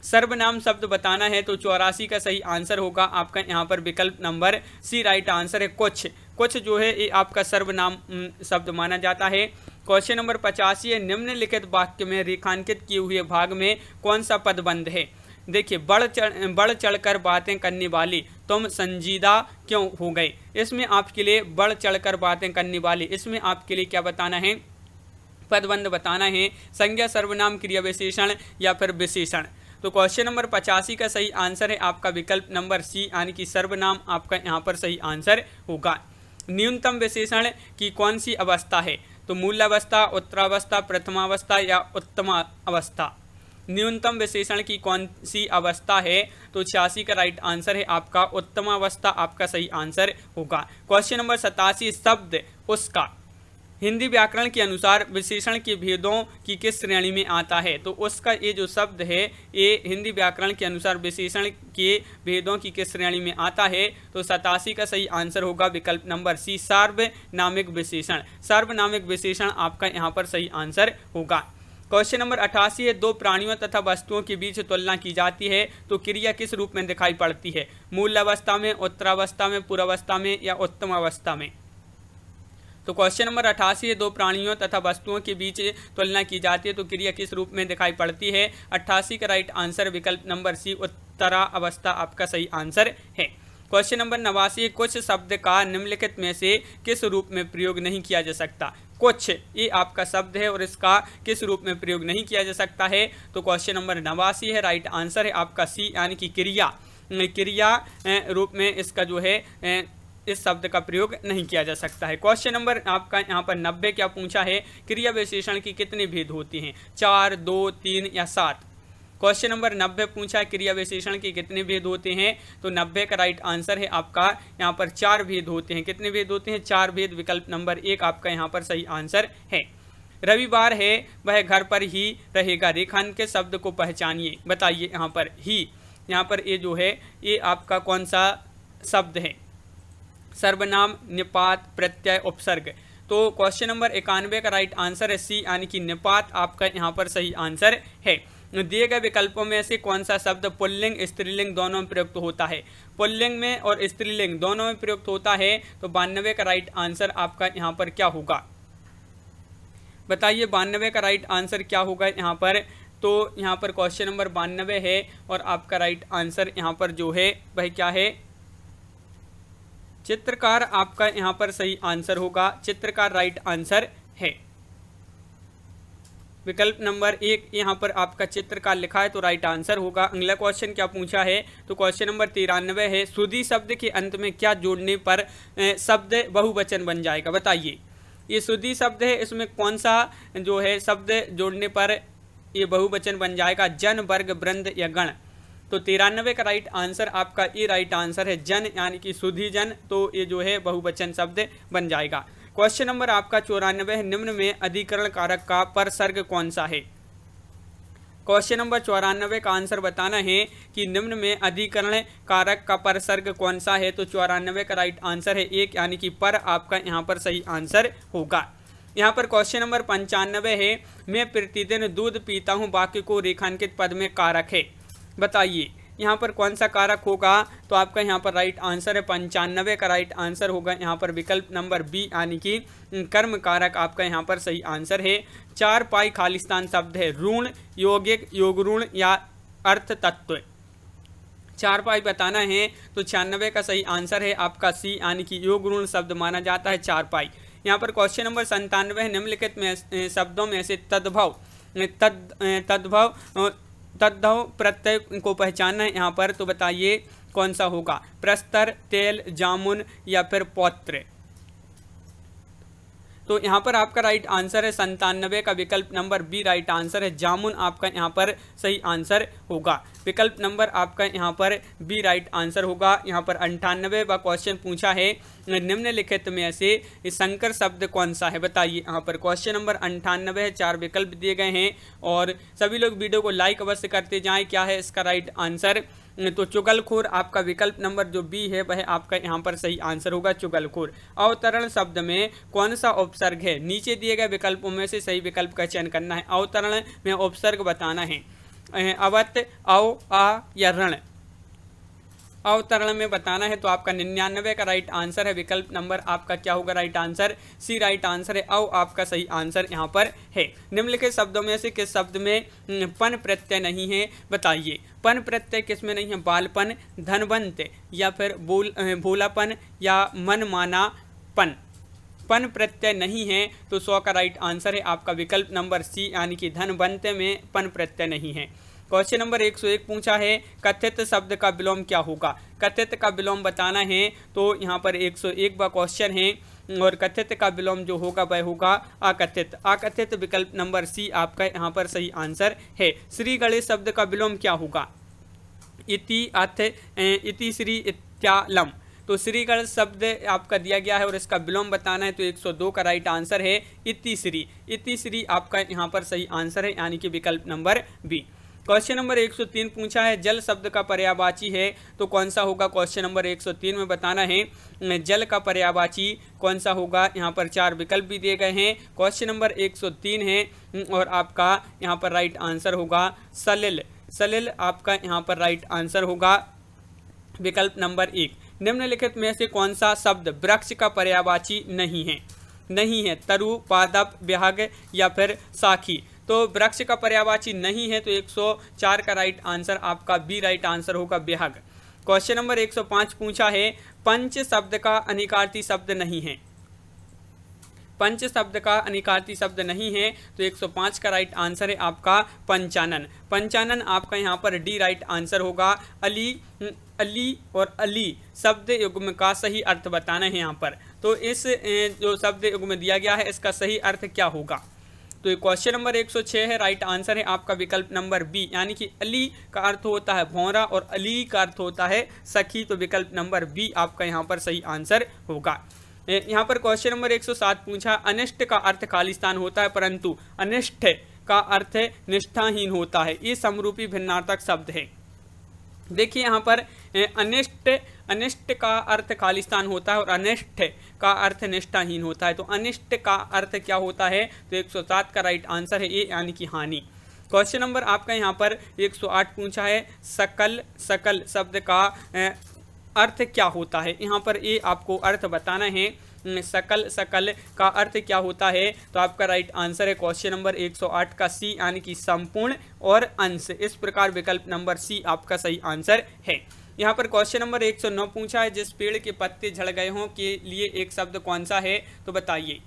सर्वनाम शब्द बताना है, तो 84 का सही आंसर होगा आपका यहाँ पर विकल्प नंबर सी राइट आंसर है। कुछ, कुछ जो है ये आपका सर्वनाम शब्द माना जाता है। क्वेश्चन नंबर 85 है, निम्नलिखित वाक्य में रेखांकित किए हुए भाग में कौन सा पदबंध है? देखिए, बढ़ चढ़कर बातें करने वाली तुम संजीदा क्यों हो गए? इसमें आपके लिए बढ़ चढ़कर बातें करने वाली, इसमें आपके लिए क्या बताना है? पदबंध बताना है। संज्ञा, सर्वनाम, क्रिया विशेषण या फिर विशेषण? तो क्वेश्चन नंबर 85 का सही आंसर है आपका विकल्प नंबर सी यानी कि सर्वनाम आपका यहाँ पर सही आंसर होगा। न्यूनतम विशेषण की कौन सी अवस्था है? तो मूलावस्था, उत्तरावस्था, प्रथमावस्था या उत्तम अवस्था? न्यूनतम विशेषण की कौन सी अवस्था है? तो 86 का राइट आंसर है आपका उत्तमावस्था आपका सही आंसर होगा। क्वेश्चन नंबर 87, शब्द उसका हिंदी व्याकरण के अनुसार विशेषण के भेदों की किस श्रेणी में आता है? तो उसका ये जो शब्द है ये हिंदी व्याकरण के अनुसार विशेषण के भेदों की किस श्रेणी में आता है? तो 87 का सही आंसर होगा विकल्प नंबर सी, सार्वनामिक विशेषण। सार्वनामिक विशेषण आपका यहाँ पर सही आंसर होगा। क्वेश्चन नंबर 88 है, दो प्राणियों तथा वस्तुओं के बीच तुलना की जाती है, तो क्रिया किस रूप में दिखाई पड़ती है? मूल अवस्था में, उत्तरावस्था में, पूर्वावस्था में या उत्तम अवस्था में? तो क्वेश्चन नंबर 88 है, दो प्राणियों तथा वस्तुओं के बीच तुलना की जाती है, तो क्रिया किस रूप में दिखाई पड़ती है? 88 का राइट आंसर विकल्प नंबर सी, उत्तरा अवस्था आपका सही आंसर है। क्वेश्चन नंबर 89, कुछ शब्द का निम्नलिखित में से किस रूप में प्रयोग नहीं किया जा सकता? कुछ ये आपका शब्द है और इसका किस रूप में प्रयोग नहीं किया जा सकता है? तो क्वेश्चन नंबर 89 है, राइट आंसर है आपका सी यानी कि क्रिया रूप में इसका जो है इस शब्द का प्रयोग नहीं किया जा सकता है। क्वेश्चन नंबर आपका यहाँ पर 90 क्या पूछा है? क्रिया विशेषण की कितने भेद होती हैं? 4, 2, 3 या 7? क्वेश्चन नंबर 90 पूछा है क्रिया विशेषण के कितने भेद होते हैं? तो 90 का राइट आंसर है आपका यहाँ पर 4 भेद होते हैं। कितने भेद होते हैं? 4 भेद। विकल्प नंबर 1 आपका यहाँ पर सही आंसर है। रविवार है वह घर पर ही रहेगा, रेखांकित शब्द को पहचानिए। बताइए यहाँ पर ही, यहाँ पर ये जो है ये आपका कौन सा शब्द है? सर्वनाम, निपात, प्रत्यय, उपसर्ग? तो क्वेश्चन नंबर 91 का राइट आंसर है सी यानी कि निपात आपका यहाँ पर सही आंसर है। दिए गए विकल्पों में से कौन सा शब्द पुल्लिंग स्त्रीलिंग दोनों में प्रयुक्त होता है? पुल्लिंग में और स्त्रीलिंग दोनों में प्रयुक्त होता है, तो 92 का राइट आंसर आपका यहाँ पर क्या होगा? बताइए 92 का राइट आंसर क्या होगा यहाँ पर? तो यहाँ पर क्वेश्चन नंबर 92 है और आपका राइट आंसर यहाँ पर जो है वह क्या है? चित्रकार आपका यहाँ पर सही आंसर होगा। चित्रकार राइट आंसर है। विकल्प नंबर 1 यहाँ पर आपका चित्रकार लिखा है तो राइट आंसर होगा। अगला क्वेश्चन क्या पूछा है, तो क्वेश्चन नंबर 93 है, सुधी शब्द के अंत में क्या जोड़ने पर शब्द बहुवचन बन जाएगा, बताइए। ये सुधी शब्द है, इसमें कौन सा जो है शब्द जोड़ने पर ये बहुवचन बन जाएगा, जन, वर्ग, वृंद या गण। तो 93 का राइट आंसर आपका ये राइट आंसर है, जन यानी कि सुधी जन, तो ये जो है बहुवचन शब्द बन जाएगा। क्वेश्चन नंबर आपका 94 है, निम्न में अधिकरण कारक का परसर्ग कौन सा है। क्वेश्चन नंबर 94 का आंसर बताना है कि निम्न में अधिकरण कारक का परसर्ग कौन सा है। तो 94 का राइट आंसर है 1 यानी कि पर आपका यहाँ पर सही आंसर होगा। यहाँ पर क्वेश्चन नंबर 95 है, मैं प्रतिदिन दूध पीता हूँ, वाक्य को रेखांकित पद में कारक है, बताइए यहाँ पर कौन सा कारक होगा। तो आपका यहाँ पर राइट आंसर है 95 का राइट आंसर होगा यहाँ पर विकल्प नंबर बी यानी कि कर्म कारक आपका यहाँ पर सही आंसर है। 4 पाई खालिस्तान शब्द है, ऋण, यौगिक, योग ऋण या अर्थ तत्व। 4 पाई बताना है तो 96 का सही आंसर है आपका सी यानी कि योग ऋण शब्द माना जाता है 4 पाई। यहाँ पर क्वेश्चन नंबर 97 है, निम्नलिखित में शब्दों में से तद्भव प्रत्यय को पहचानना है यहाँ पर, तो बताइए कौन सा होगा, प्रस्तर, तेल, जामुन या फिर पौत्र। तो यहाँ पर आपका राइट आंसर है 97 का विकल्प नंबर बी राइट आंसर है, जामुन आपका यहाँ पर सही आंसर होगा। विकल्प नंबर आपका यहाँ पर बी राइट आंसर होगा। यहाँ पर 98वां क्वेश्चन पूछा है, निम्नलिखित में से संकर शब्द कौन सा है, बताइए। यहाँ पर क्वेश्चन नंबर 98 है, 4 विकल्प दिए गए हैं और सभी लोग वीडियो को लाइक अवश्य करते जाएं। क्या है इसका राइट आंसर, तो चुगलखोर आपका विकल्प नंबर जो बी है वह आपका यहाँ पर सही आंसर होगा, चुगलखोर। अवतरण शब्द में कौन सा उपसर्ग है, नीचे दिए गए विकल्पों में से सही विकल्प का चयन करना है। अवतरण में उपसर्ग बताना है, अवत, अव, आ या रण। अवतरण में बताना है तो आपका 99 का राइट आंसर है, विकल्प नंबर आपका क्या होगा राइट आंसर, सी राइट आंसर है, अव आपका सही आंसर यहाँ पर है। निम्नलिखित शब्दों में से किस शब्द में पन प्रत्यय नहीं है, बताइए। पन प्रत्यय किस में नहीं है, बालपन, धनवंत या फिर भोलापन या मनमानापन। पन प्रत्यय नहीं है तो 100 का राइट आंसर है आपका विकल्प नंबर सी यानी कि धनवंत में पन प्रत्यय नहीं है। क्वेश्चन नंबर 101 पूछा है, कथित शब्द का विलोम क्या होगा। कथित का विलोम बताना है तो यहाँ पर 101वां क्वेश्चन है और कथित का विलोम जो होगा वह होगा अकथित। अकथित विकल्प नंबर सी आपका यहाँ पर सही आंसर है। श्री गणेश शब्द का विलोम क्या होगा, इति, अथ, इति, श्री, इत्यालम। तो श्रीगण शब्द आपका दिया गया है और इसका विलोम बताना है तो 102 का राइट आंसर है इति श्री। इति श्री आपका यहाँ पर सही आंसर है यानी कि विकल्प नंबर बी। क्वेश्चन नंबर 103 पूछा है, जल शब्द का पर्यायवाची है तो कौन सा होगा। क्वेश्चन नंबर 103 में बताना है जल का पर्यायवाची कौन सा होगा। यहाँ पर 4 विकल्प भी दिए गए हैं। क्वेश्चन नंबर 103 है और आपका यहाँ पर राइट आंसर होगा सलिल। सलिल आपका यहाँ पर राइट आंसर होगा विकल्प नंबर 1। निम्नलिखित में से कौन सा शब्द वृक्ष का पर्यायवाची नहीं है। नहीं है तरु, पादप, ब्याग या फिर साखी। तो वृक्ष का पर्यायवाची नहीं है तो 104 का राइट आंसर आपका बी राइट आंसर होगा ब्याग। क्वेश्चन नंबर 105 पूछा है, पंच शब्द का अनिकार्ती शब्द नहीं है। पंच शब्द का अनिकार्ती शब्द नहीं है तो 105 का राइट आंसर है आपका पंचानन। पंचानन आपका यहाँ पर डी राइट आंसर होगा। अली, अली और अली शब्द युग्म का सही अर्थ बताना है यहाँ पर। तो इस जो शब्द युग्म दिया गया है इसका सही अर्थ क्या होगा। तो क्वेश्चन नंबर 106 है, राइट आंसर है आपका विकल्प नंबर बी यानी कि अली का अर्थ होता है भौरा और अली का अर्थ होता है सखी। तो विकल्प नंबर बी आपका यहाँ पर सही आंसर होगा। यहाँ पर क्वेश्चन नंबर 107 पूछा, अनिष्ट का अर्थ खालिस्तान होता है परंतु अनिष्ट का अर्थ निष्ठाहीन होता है। ये समरूपी भिन्नार्थक शब्द है। देखिए यहाँ पर अनिष्ट का अर्थ खालिस्तान होता है और अनिष्ट का अर्थ निष्ठाहीन होता है। तो अनिष्ट का अर्थ क्या होता है तो 107 का राइट आंसर है ए यानी कि हानि। क्वेश्चन नंबर आपका यहाँ पर 108 पूछा है, सकल सकल शब्द का अर्थ क्या होता है। यहाँ पर ये आपको अर्थ बताना है सकल सकल का अर्थ क्या होता है। तो आपका राइट आंसर है क्वेश्चन नंबर 108 का सी यानी कि संपूर्ण और अंश। इस प्रकार विकल्प नंबर सी आपका सही आंसर है। यहाँ पर क्वेश्चन नंबर 109 पूछा है, जिस पेड़ के पत्ते झड़ गए हों के लिए एक शब्द कौन सा है तो बताइए।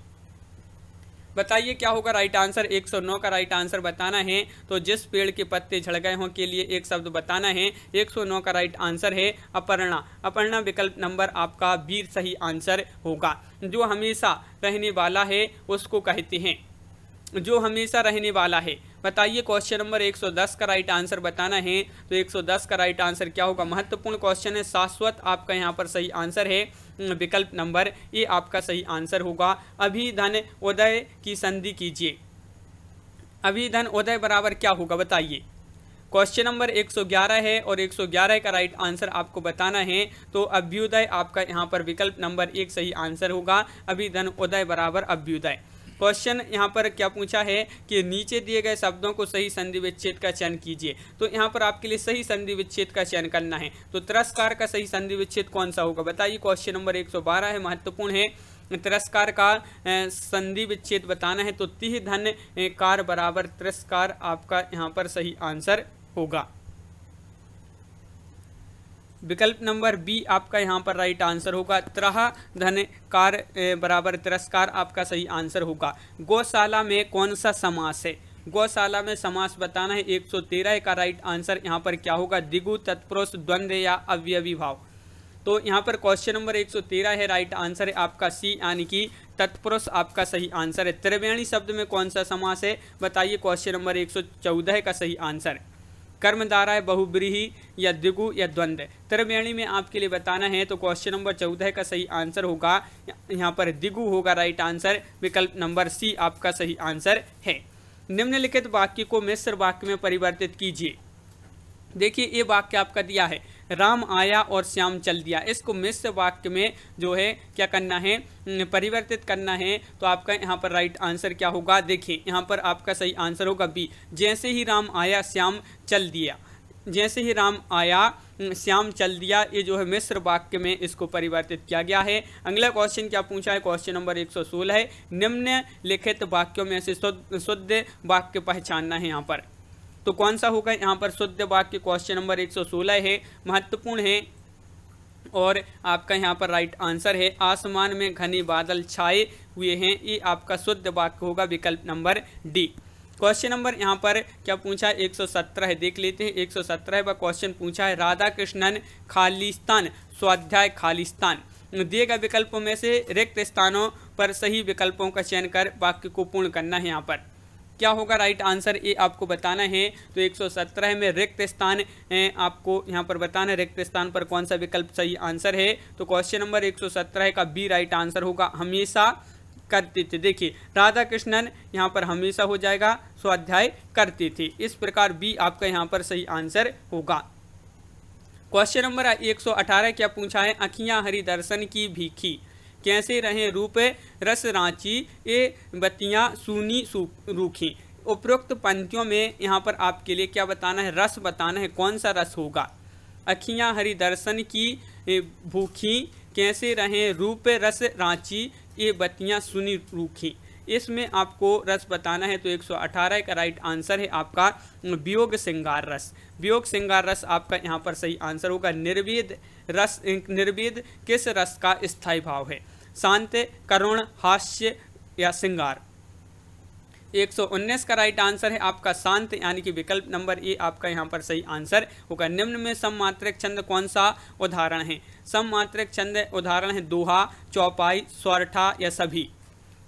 बताइए क्या होगा राइट आंसर। 109 का राइट आंसर बताना है तो जिस पेड़ के पत्ते झड़ गए हों के लिए एक शब्द बताना है। 109 का राइट आंसर है अपर्णा। अपर्णा विकल्प नंबर आपका बी सही आंसर होगा। जो हमेशा रहने वाला है उसको कहते हैं, जो हमेशा रहने वाला है। बताइए क्वेश्चन नंबर 110 का राइट आंसर बताना है तो 110 का राइट आंसर क्या होगा। महत्वपूर्ण क्वेश्चन है। शाश्वत आपका यहाँ पर सही आंसर है, विकल्प नंबर ए आपका सही आंसर होगा। अभिधन उदय की संधि कीजिए। अभिधन उदय बराबर क्या होगा बताइए। क्वेश्चन नंबर 111 है और 111 का राइट आंसर आपको बताना है तो अभ्युदय आपका यहाँ पर विकल्प नंबर 1 सही आंसर होगा। अभिधन उदय बराबर अभ्युदय। क्वेश्चन यहाँ पर क्या पूछा है कि नीचे दिए गए शब्दों को सही संधि विच्छेद का चयन कीजिए। तो यहाँ पर आपके लिए सही संधि विच्छेद का चयन करना है। तो तिरस्कार का सही संधि विच्छेद कौन सा होगा बताइए। क्वेश्चन नंबर 112 है, महत्वपूर्ण है। तिरस्कार का संधि विच्छेद बताना है तो तिह धन कार बराबर तिरस्कार आपका यहाँ पर सही आंसर होगा। विकल्प नंबर बी आपका यहाँ पर राइट आंसर होगा। त्रह धन कार बराबर तिरस्कार आपका सही आंसर होगा। गौशाला में कौन सा समास है। गौशाला में समास बताना है। 113 का राइट आंसर यहाँ पर क्या होगा। द्विगु, तत्पुरुष, द्वंद्व या अवयवी भाव। तो यहाँ पर क्वेश्चन नंबर 113 है, राइट आंसर है आपका सी यानी कि तत्पुरुष आपका सही आंसर है। त्रिवेणी शब्द में कौन सा समास है बताइए। क्वेश्चन नंबर 114 का सही आंसर। कर्मधारय, बहुब्रीहि या द्विगु या द्वंद्व। त्रिवेणी में आपके लिए बताना है तो क्वेश्चन नंबर 14 का सही आंसर होगा यहाँ पर द्विगु होगा राइट आंसर। विकल्प नंबर सी आपका सही आंसर है। निम्नलिखित वाक्य को मिश्र वाक्य में परिवर्तित कीजिए। देखिए ये वाक्य आपका दिया है, राम आया और श्याम चल दिया। इसको मिश्र वाक्य में जो है क्या करना है, परिवर्तित करना है। तो आपका यहाँ पर राइट आंसर क्या होगा। देखिए यहाँ पर आपका सही आंसर होगा बी। जैसे ही राम आया श्याम चल दिया। जैसे ही राम आया श्याम चल दिया, ये जो है मिश्र वाक्य में इसको परिवर्तित किया गया है। अगला क्वेश्चन क्या पूछा है। क्वेश्चन नंबर 116 है, निम्नलिखित वाक्यों में से शुद्ध वाक्य पहचानना है यहाँ पर। तो कौन सा होगा यहाँ पर शुद्ध वाक्य। क्वेश्चन नंबर 116 है, महत्वपूर्ण है और आपका यहाँ पर राइट आंसर है। आसमान में घने बादल छाए हुए हैं, ये आपका शुद्ध वाक्य होगा। विकल्प नंबर डी। क्वेश्चन नंबर यहाँ पर क्या पूछा है। 117 है, देख लेते हैं। 117 पर क्वेश्चन पूछा है, राधा कृष्णन खालिस्तान स्वाध्याय खालिस्तान। दिए गए विकल्पों में से रिक्त स्थानों पर सही विकल्पों का चयन कर वाक्य को पूर्ण करना है। यहाँ पर क्या होगा राइट आंसर, ये आपको बताना है। तो 117 में रिक्त स्थान आपको यहाँ पर बताना है, रिक्त स्थान पर कौन सा विकल्प सही आंसर है। तो क्वेश्चन नंबर 117 का बी राइट आंसर होगा, हमेशा करते थे। देखिए राधा कृष्णन यहाँ पर हमेशा हो जाएगा, स्वाध्याय करते थे। इस प्रकार बी आपका यहाँ पर सही आंसर होगा। क्वेश्चन नंबर 118 क्या पूछा है, अखियाँ हरि दर्शन की भीखी, कैसे रहे रूप रस रांची, ये बत्तियां सूनी रूखी। उपरोक्त पंक्तियों में यहाँ पर आपके लिए क्या बताना है, रस बताना है। कौन सा रस होगा। अखियाँ हरि दर्शन की भूखी, कैसे रहे रूप रस रांची, ये बत्तियां सूनी रूखी। इसमें आपको रस बताना है। तो 118 का राइट आंसर है आपका वियोग श्रृंगार रस। वियोग श्रृंगार रस आपका यहाँ पर सही आंसर होगा। निर्वेद रस, निर्वेद किस रस का स्थायी भाव है। शांत, करुण, हास्य या श्रृंगार। 119 का राइट आंसर है आपका शांत यानी कि विकल्प नंबर ए आपका यहाँ पर सही आंसर होगा। निम्न में सममात्रक छंद कौन सा उदाहरण है। सममात्रक छंद उदाहरण है दोहा, चौपाई, स्वरठा या सभी।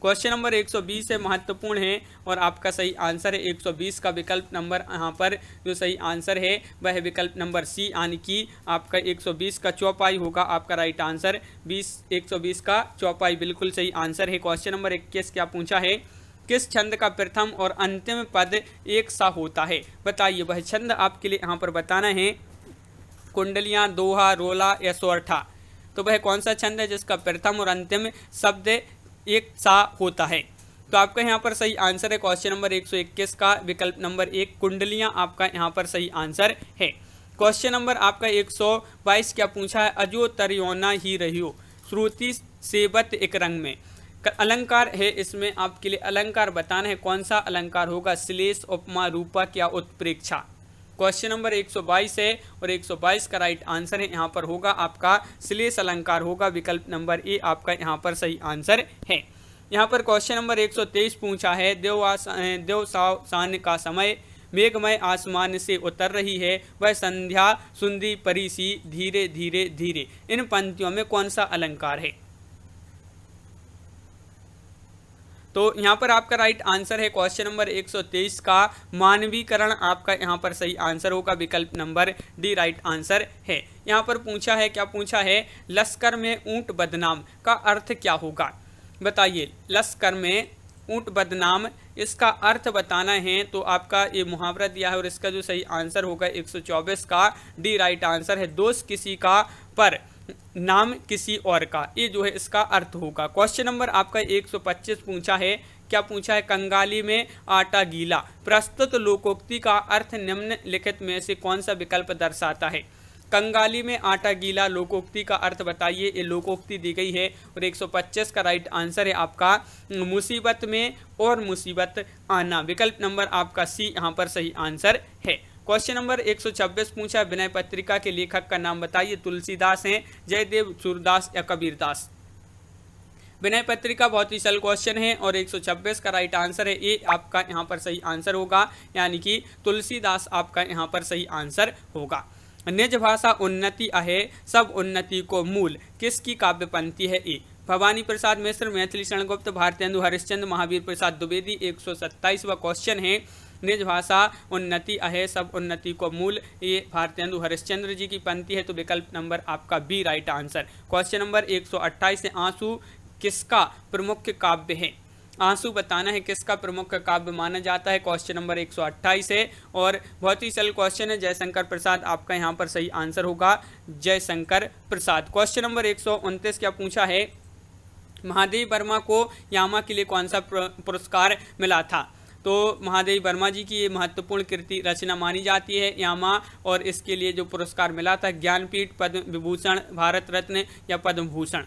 क्वेश्चन नंबर 120 है, महत्वपूर्ण है और आपका सही आंसर है 120 का विकल्प नंबर यहाँ पर जो सही आंसर है वह है विकल्प नंबर सी यानी कि आपका 120 का चौपाई होगा आपका राइट आंसर। 120 का चौपाई बिल्कुल सही आंसर है। क्वेश्चन नंबर 21 क्या पूछा है, किस छंद का प्रथम और अंतिम पद एक सा होता है। बताइए वह छंद आपके लिए यहाँ पर बताना है। कुंडलियाँ, दोहा, रोला या सोरठा। तो वह कौन सा छंद है जिसका प्रथम और अंतिम शब्द एक सा होता है। तो आपका यहाँ पर सही आंसर है क्वेश्चन नंबर 121 का विकल्प नंबर 1 कुंडलियाँ आपका यहाँ पर सही आंसर है। क्वेश्चन नंबर आपका 122 क्या पूछा है, अजो तरियोना ही रहियो, श्रुति सेबत एक रंग में। अलंकार है, इसमें आपके लिए अलंकार बताना है। कौन सा अलंकार होगा, श्लेष, उपमा, रूपक या उत्प्रेक्षा। क्वेश्चन नंबर 122 है और 122 का राइट आंसर है यहाँ पर होगा आपका श्लेष अलंकार होगा। विकल्प नंबर ए आपका यहाँ पर सही आंसर है। यहाँ पर क्वेश्चन नंबर 123 पूछा है, देवसावन का समय, मेघमय आसमान से उतर रही है, वह संध्या सुंदी परी सी धीरे धीरे धीरे। इन पंक्तियों में कौन सा अलंकार है? तो यहाँ पर आपका राइट आंसर है क्वेश्चन नंबर 123 का मानवीकरण आपका यहाँ पर सही आंसर होगा, विकल्प नंबर डी राइट आंसर है। यहाँ पर पूछा है, क्या पूछा है, लश्कर में ऊंट बदनाम का अर्थ क्या होगा? बताइए, लश्कर में ऊंट बदनाम, इसका अर्थ बताना है तो आपका ये मुहावरा दिया है और इसका जो सही आंसर होगा 124 का डी राइट आंसर है। दोष किसी का पर नाम किसी और का, ये जो है इसका अर्थ होगा। क्वेश्चन नंबर आपका 125 पूछा है, क्या पूछा है, कंगाली में आटा गीला, प्रस्तुत लोकोक्ति का अर्थ निम्नलिखित में से कौन सा विकल्प दर्शाता है? कंगाली में आटा गीला लोकोक्ति का अर्थ बताइए, ये लोकोक्ति दी गई है और 125 का राइट आंसर है आपका मुसीबत में और मुसीबत आना, विकल्प नंबर आपका सी यहाँ पर सही आंसर है। क्वेश्चन नंबर 126 पूछा, विनय पत्रिका के लेखक का नाम बताइए, तुलसीदास हैं, जयदेव, सूरदास या कबीरदास? विनय पत्रिका बहुत ही सरल क्वेश्चन है और 126 का राइट आंसर है ये आपका यहाँ पर सही आंसर होगा, यानी कि तुलसीदास आपका यहाँ पर सही आंसर होगा। निज भाषा उन्नति अहे, सब उन्नति को मूल, किसकी काव्य पंक्ति है ये? भवानी प्रसाद मिश्र, मैथिली शरण गुप्त, भारतेंदु हरिश्चंद्र, महावीर प्रसाद द्विवेदी। 127वां क्वेश्चन है, निज भाषा उन्नति अहे, सब उन्नति को मूल, ये भारतेंदु हरिश्चंद्र जी की पंक्ति है, तो विकल्प नंबर आपका B right answer. Question number 128 है, आंसू किसका प्रमुख काव्य है? आंसू बताना है किसका प्रमुख काव्य माना जाता है। क्वेश्चन नंबर 128 है और बहुत ही सरल क्वेश्चन है, जयशंकर प्रसाद आपका यहाँ पर सही आंसर होगा, जयशंकर प्रसाद। क्वेश्चन नंबर 129 क्या पूछा है, महादेव वर्मा को यामा के लिए कौन सा पुरस्कार मिला था? तो महादेव वर्मा जी की ये महत्वपूर्ण कृति रचना मानी जाती है यामा, और इसके लिए जो पुरस्कार मिला था ज्ञानपीठ, पद्म विभूषण, भारत रत्न या पद्म भूषण।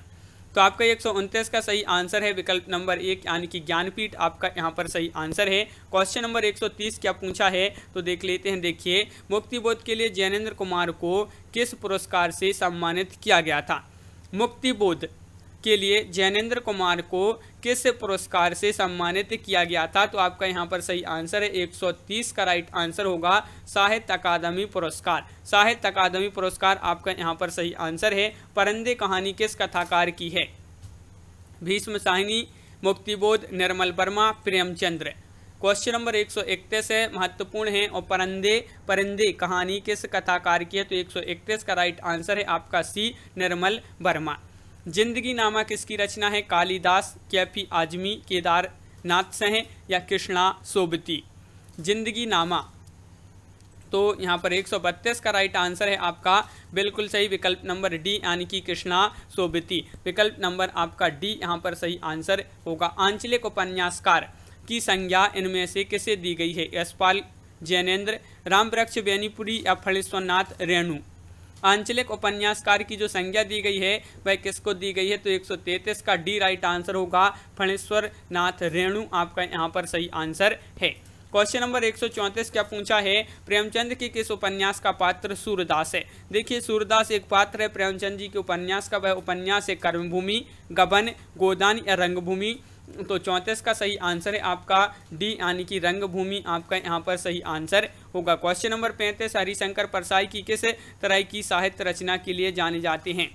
तो आपका 129 का सही आंसर है विकल्प नंबर 1 यानी कि ज्ञानपीठ आपका यहाँ पर सही आंसर है। क्वेश्चन नंबर 130 क्या पूछा है तो देख लेते हैं। देखिए, मुक्तिबोध के लिए जैनेन्द्र कुमार को किस पुरस्कार से सम्मानित किया गया था? मुक्तिबोध के लिए जैनेन्द्र कुमार को किस पुरस्कार से सम्मानित किया गया था? तो आपका यहाँ पर सही आंसर है 130 का राइट आंसर होगा साहित्य अकादमी पुरस्कार। साहित्य अकादमी पुरस्कार आपका यहाँ पर सही आंसर है। परंदे कहानी किस कथाकार की है? भीष्म साहिनी, मुक्तिबोध, निर्मल वर्मा, प्रेमचंद्र। क्वेश्चन नंबर 131 है, महत्वपूर्ण है। और परंदे कहानी किस कथाकार की है? तो 131 का राइट आंसर है आपका सी, निर्मल वर्मा। जिंदगी नामा किसकी रचना है? कालिदास, कैफी आजमी, केदारनाथ सह या कृष्णा सोबती। जिंदगी नामा तो यहाँ पर 132 का राइट आंसर है आपका बिल्कुल सही, विकल्प नंबर डी यानी कि कृष्णा सोबती। विकल्प नंबर आपका डी यहाँ पर सही आंसर होगा। आंचलिक उपन्यासकार की संज्ञा इनमें से किसे दी गई है? यशपाल जैनेन्द्र, रामवृक्ष बेनीपुरी या फणीश्वरनाथ रेणु। आंचलिक उपन्यासकार की जो संज्ञा दी गई है वह किसको दी गई है? तो 133 का डी राइट आंसर होगा, फणीश्वरनाथ रेणु आपका यहाँ पर सही आंसर है। क्वेश्चन नंबर 134 क्या पूछा है? प्रेमचंद के किस उपन्यास का पात्र सूरदास है? देखिए, सूरदास एक पात्र है प्रेमचंद जी के उपन्यास का। वह उपन्यास है कर्मभूमि, गबन, गोदान या रंगभूमि। तो 34 का सही आंसर है आपका डी यानी कि रंगभूमि आपका यहाँ पर सही आंसर होगा। क्वेश्चन नंबर 35, हरिशंकर परसाई की किस तरह की साहित्य रचना के लिए जाने जाते हैं?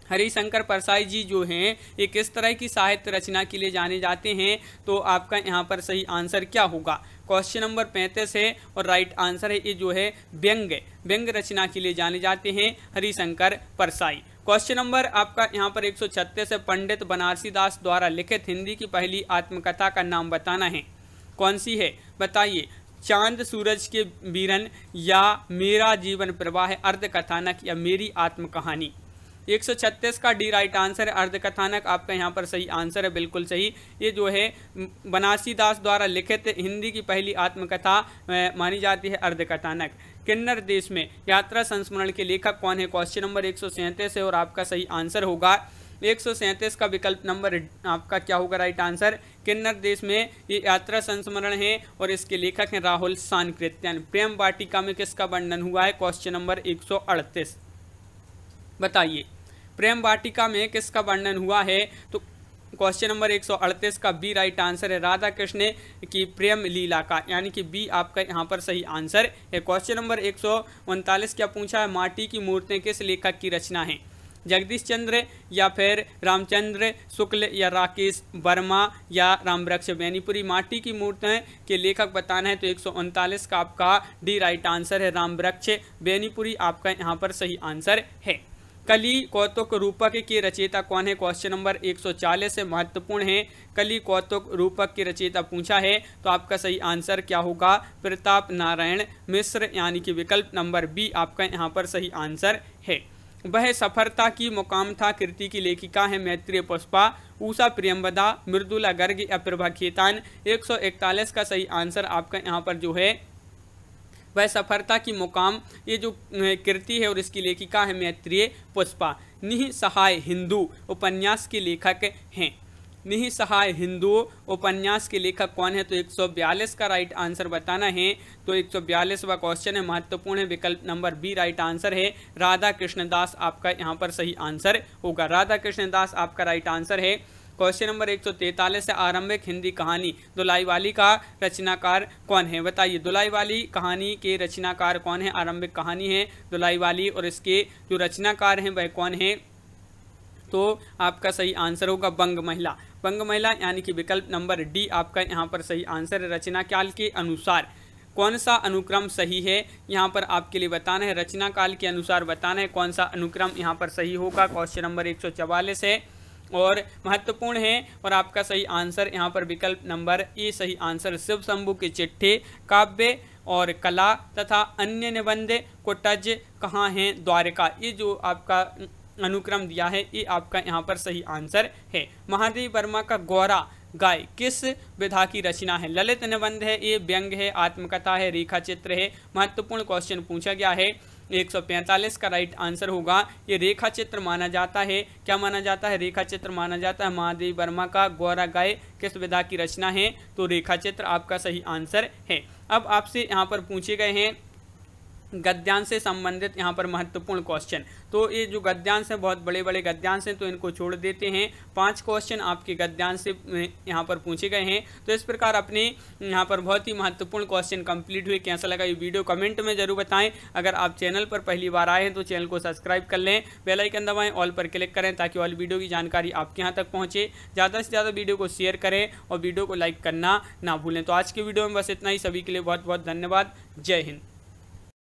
हरिशंकर परसाई जी जो हैं ये किस तरह की साहित्य रचना के लिए जाने जाते हैं? तो आपका यहाँ पर सही आंसर क्या होगा? क्वेश्चन नंबर 35 है और राइट आंसर है ये जो है व्यंग रचना के लिए जाने जाते हैं हरिशंकर परसाई। क्वेश्चन नंबर आपका यहाँ पर 136 है, पंडित बनारसी दास द्वारा लिखित हिंदी की पहली आत्मकथा का नाम बताना है। कौन सी है बताइए? चांद सूरज के बीरन या मेरा जीवन प्रवाह, अर्धकथानक या मेरी आत्मकहानी। 136 का डी राइट आंसर है अर्धकथानक आपका यहाँ पर सही आंसर है, बिल्कुल सही। ये जो है बनारसी दास द्वारा लिखित हिंदी की पहली आत्मकथा मानी जाती है अर्धकथानक। किन्नर देश में यात्रा संस्मरण के लेखक कौन है? क्वेश्चन नंबर 137 है और आपका सही आंसर होगा 137 का विकल्प नंबर आपका क्या होगा राइट आंसर? किन्नर देश में ये यात्रा संस्मरण है और इसके लेखक हैं राहुल सानकृत्यान। प्रेम वाटिका में किसका वर्णन हुआ है? क्वेश्चन नंबर 138 बताइए, प्रेम वाटिका में किसका वर्णन हुआ है? तो क्वेश्चन नंबर 138 का बी राइट आंसर है राधा कृष्ण की प्रेम लीला का, यानी कि बी आपका यहाँ पर सही आंसर है। क्वेश्चन नंबर 139 क्या पूछा है, माटी की मूर्तें किस लेखक की रचना है, जगदीश चंद्र या फिर रामचंद्र शुक्ल या राकेश वर्मा या रामवृक्ष बेनीपुरी। माटी की मूर्तें के लेखक बताना है तो 139 का आपका डी राइट आंसर है रामवृक्ष बेनीपुरी आपका यहाँ पर सही आंसर है। कली कौतुक रूपक के रचयिता कौन है, क्वेश्चन नंबर 140 से महत्वपूर्ण है। कली कौतुक रूपक के रचयिता पूछा है तो आपका सही आंसर क्या होगा, प्रताप नारायण मिश्र, यानी कि विकल्प नंबर बी आपका यहाँ पर सही आंसर है। वह सफरता की मुकाम था कृति की लेखिका है मैत्रेय पुष्पा, उषा प्रियंवदा, मृदुला गर्ग या प्रभा खेतान। 141 का सही आंसर आपका यहाँ पर जो है वह सफरता की मुकाम ये जो कृति है और इसकी लेखिका है मैत्रेय पुष्पा। निःसहाय हिंदू उपन्यास के लेखक हैं, निःसहाय हिंदू उपन्यास के लेखक कौन है तो 142 का राइट आंसर बताना है तो 142वां क्वेश्चन है महत्वपूर्ण है, विकल्प नंबर बी राइट आंसर है राधा कृष्णदास आपका यहाँ पर सही आंसर होगा, राधा कृष्णदास आपका राइट आंसर है। क्वेश्चन नंबर 143 से आरंभिक हिंदी कहानी दुलाईवाली का रचनाकार कौन है, बताइए दुलाईवाली कहानी के रचनाकार कौन है, आरंभिक कहानी है दुलाईवाली और इसके जो रचनाकार हैं वह कौन है तो आपका सही आंसर होगा बंग महिला, बंग महिला यानी कि विकल्प नंबर डी आपका यहाँ पर सही आंसर है। रचना काल के अनुसार कौन सा अनुक्रम सही है यहाँ पर आपके लिए बताना है, रचना काल के अनुसार बताना है कौन सा अनुक्रम यहाँ पर सही होगा। क्वेश्चन नंबर 144 है और महत्वपूर्ण है और आपका सही आंसर यहाँ पर विकल्प नंबर ए सही आंसर। शिव शंभु के चिट्ठे काव्य और कला तथा अन्य निबंध कोटज कहाँ हैं, द्वारका, ये जो आपका अनुक्रम दिया है ये आपका यहाँ पर सही आंसर है। महादेव वर्मा का गौरा गाय किस विधा की रचना है, ललित निबंध है, ये व्यंग है, आत्मकथा है, रेखा चित्र है। महत्वपूर्ण क्वेश्चन पूछा गया है। 145 का राइट आंसर होगा ये रेखा चित्र माना जाता है, क्या माना जाता है, रेखा चित्र माना जाता है। महादेव वर्मा का गौरा गाय किस विधा की रचना है तो रेखा चित्र आपका सही आंसर है। अब आपसे यहाँ पर पूछे गए हैं गद्यांश से संबंधित यहाँ पर महत्वपूर्ण क्वेश्चन, तो ये जो गद्यांश हैं बहुत बड़े बड़े गद्यांश हैं तो इनको छोड़ देते हैं। 5 क्वेश्चन आपके गद्यांश से यहाँ पर पूछे गए हैं। तो इस प्रकार अपने यहाँ पर बहुत ही महत्वपूर्ण क्वेश्चन कंप्लीट हुए। कैसा लगा ये वीडियो कमेंट में जरूर बताएं। अगर आप चैनल पर पहली बार आए हैं तो चैनल को सब्सक्राइब कर लें, बेल आइकन दबाएं, ऑल पर क्लिक करें ताकि ऑल वीडियो की जानकारी आपके यहाँ तक पहुँचे। ज़्यादा से ज़्यादा वीडियो को शेयर करें और वीडियो को लाइक करना ना भूलें। तो आज के वीडियो में बस इतना ही। सभी के लिए बहुत बहुत धन्यवाद। जय हिंद।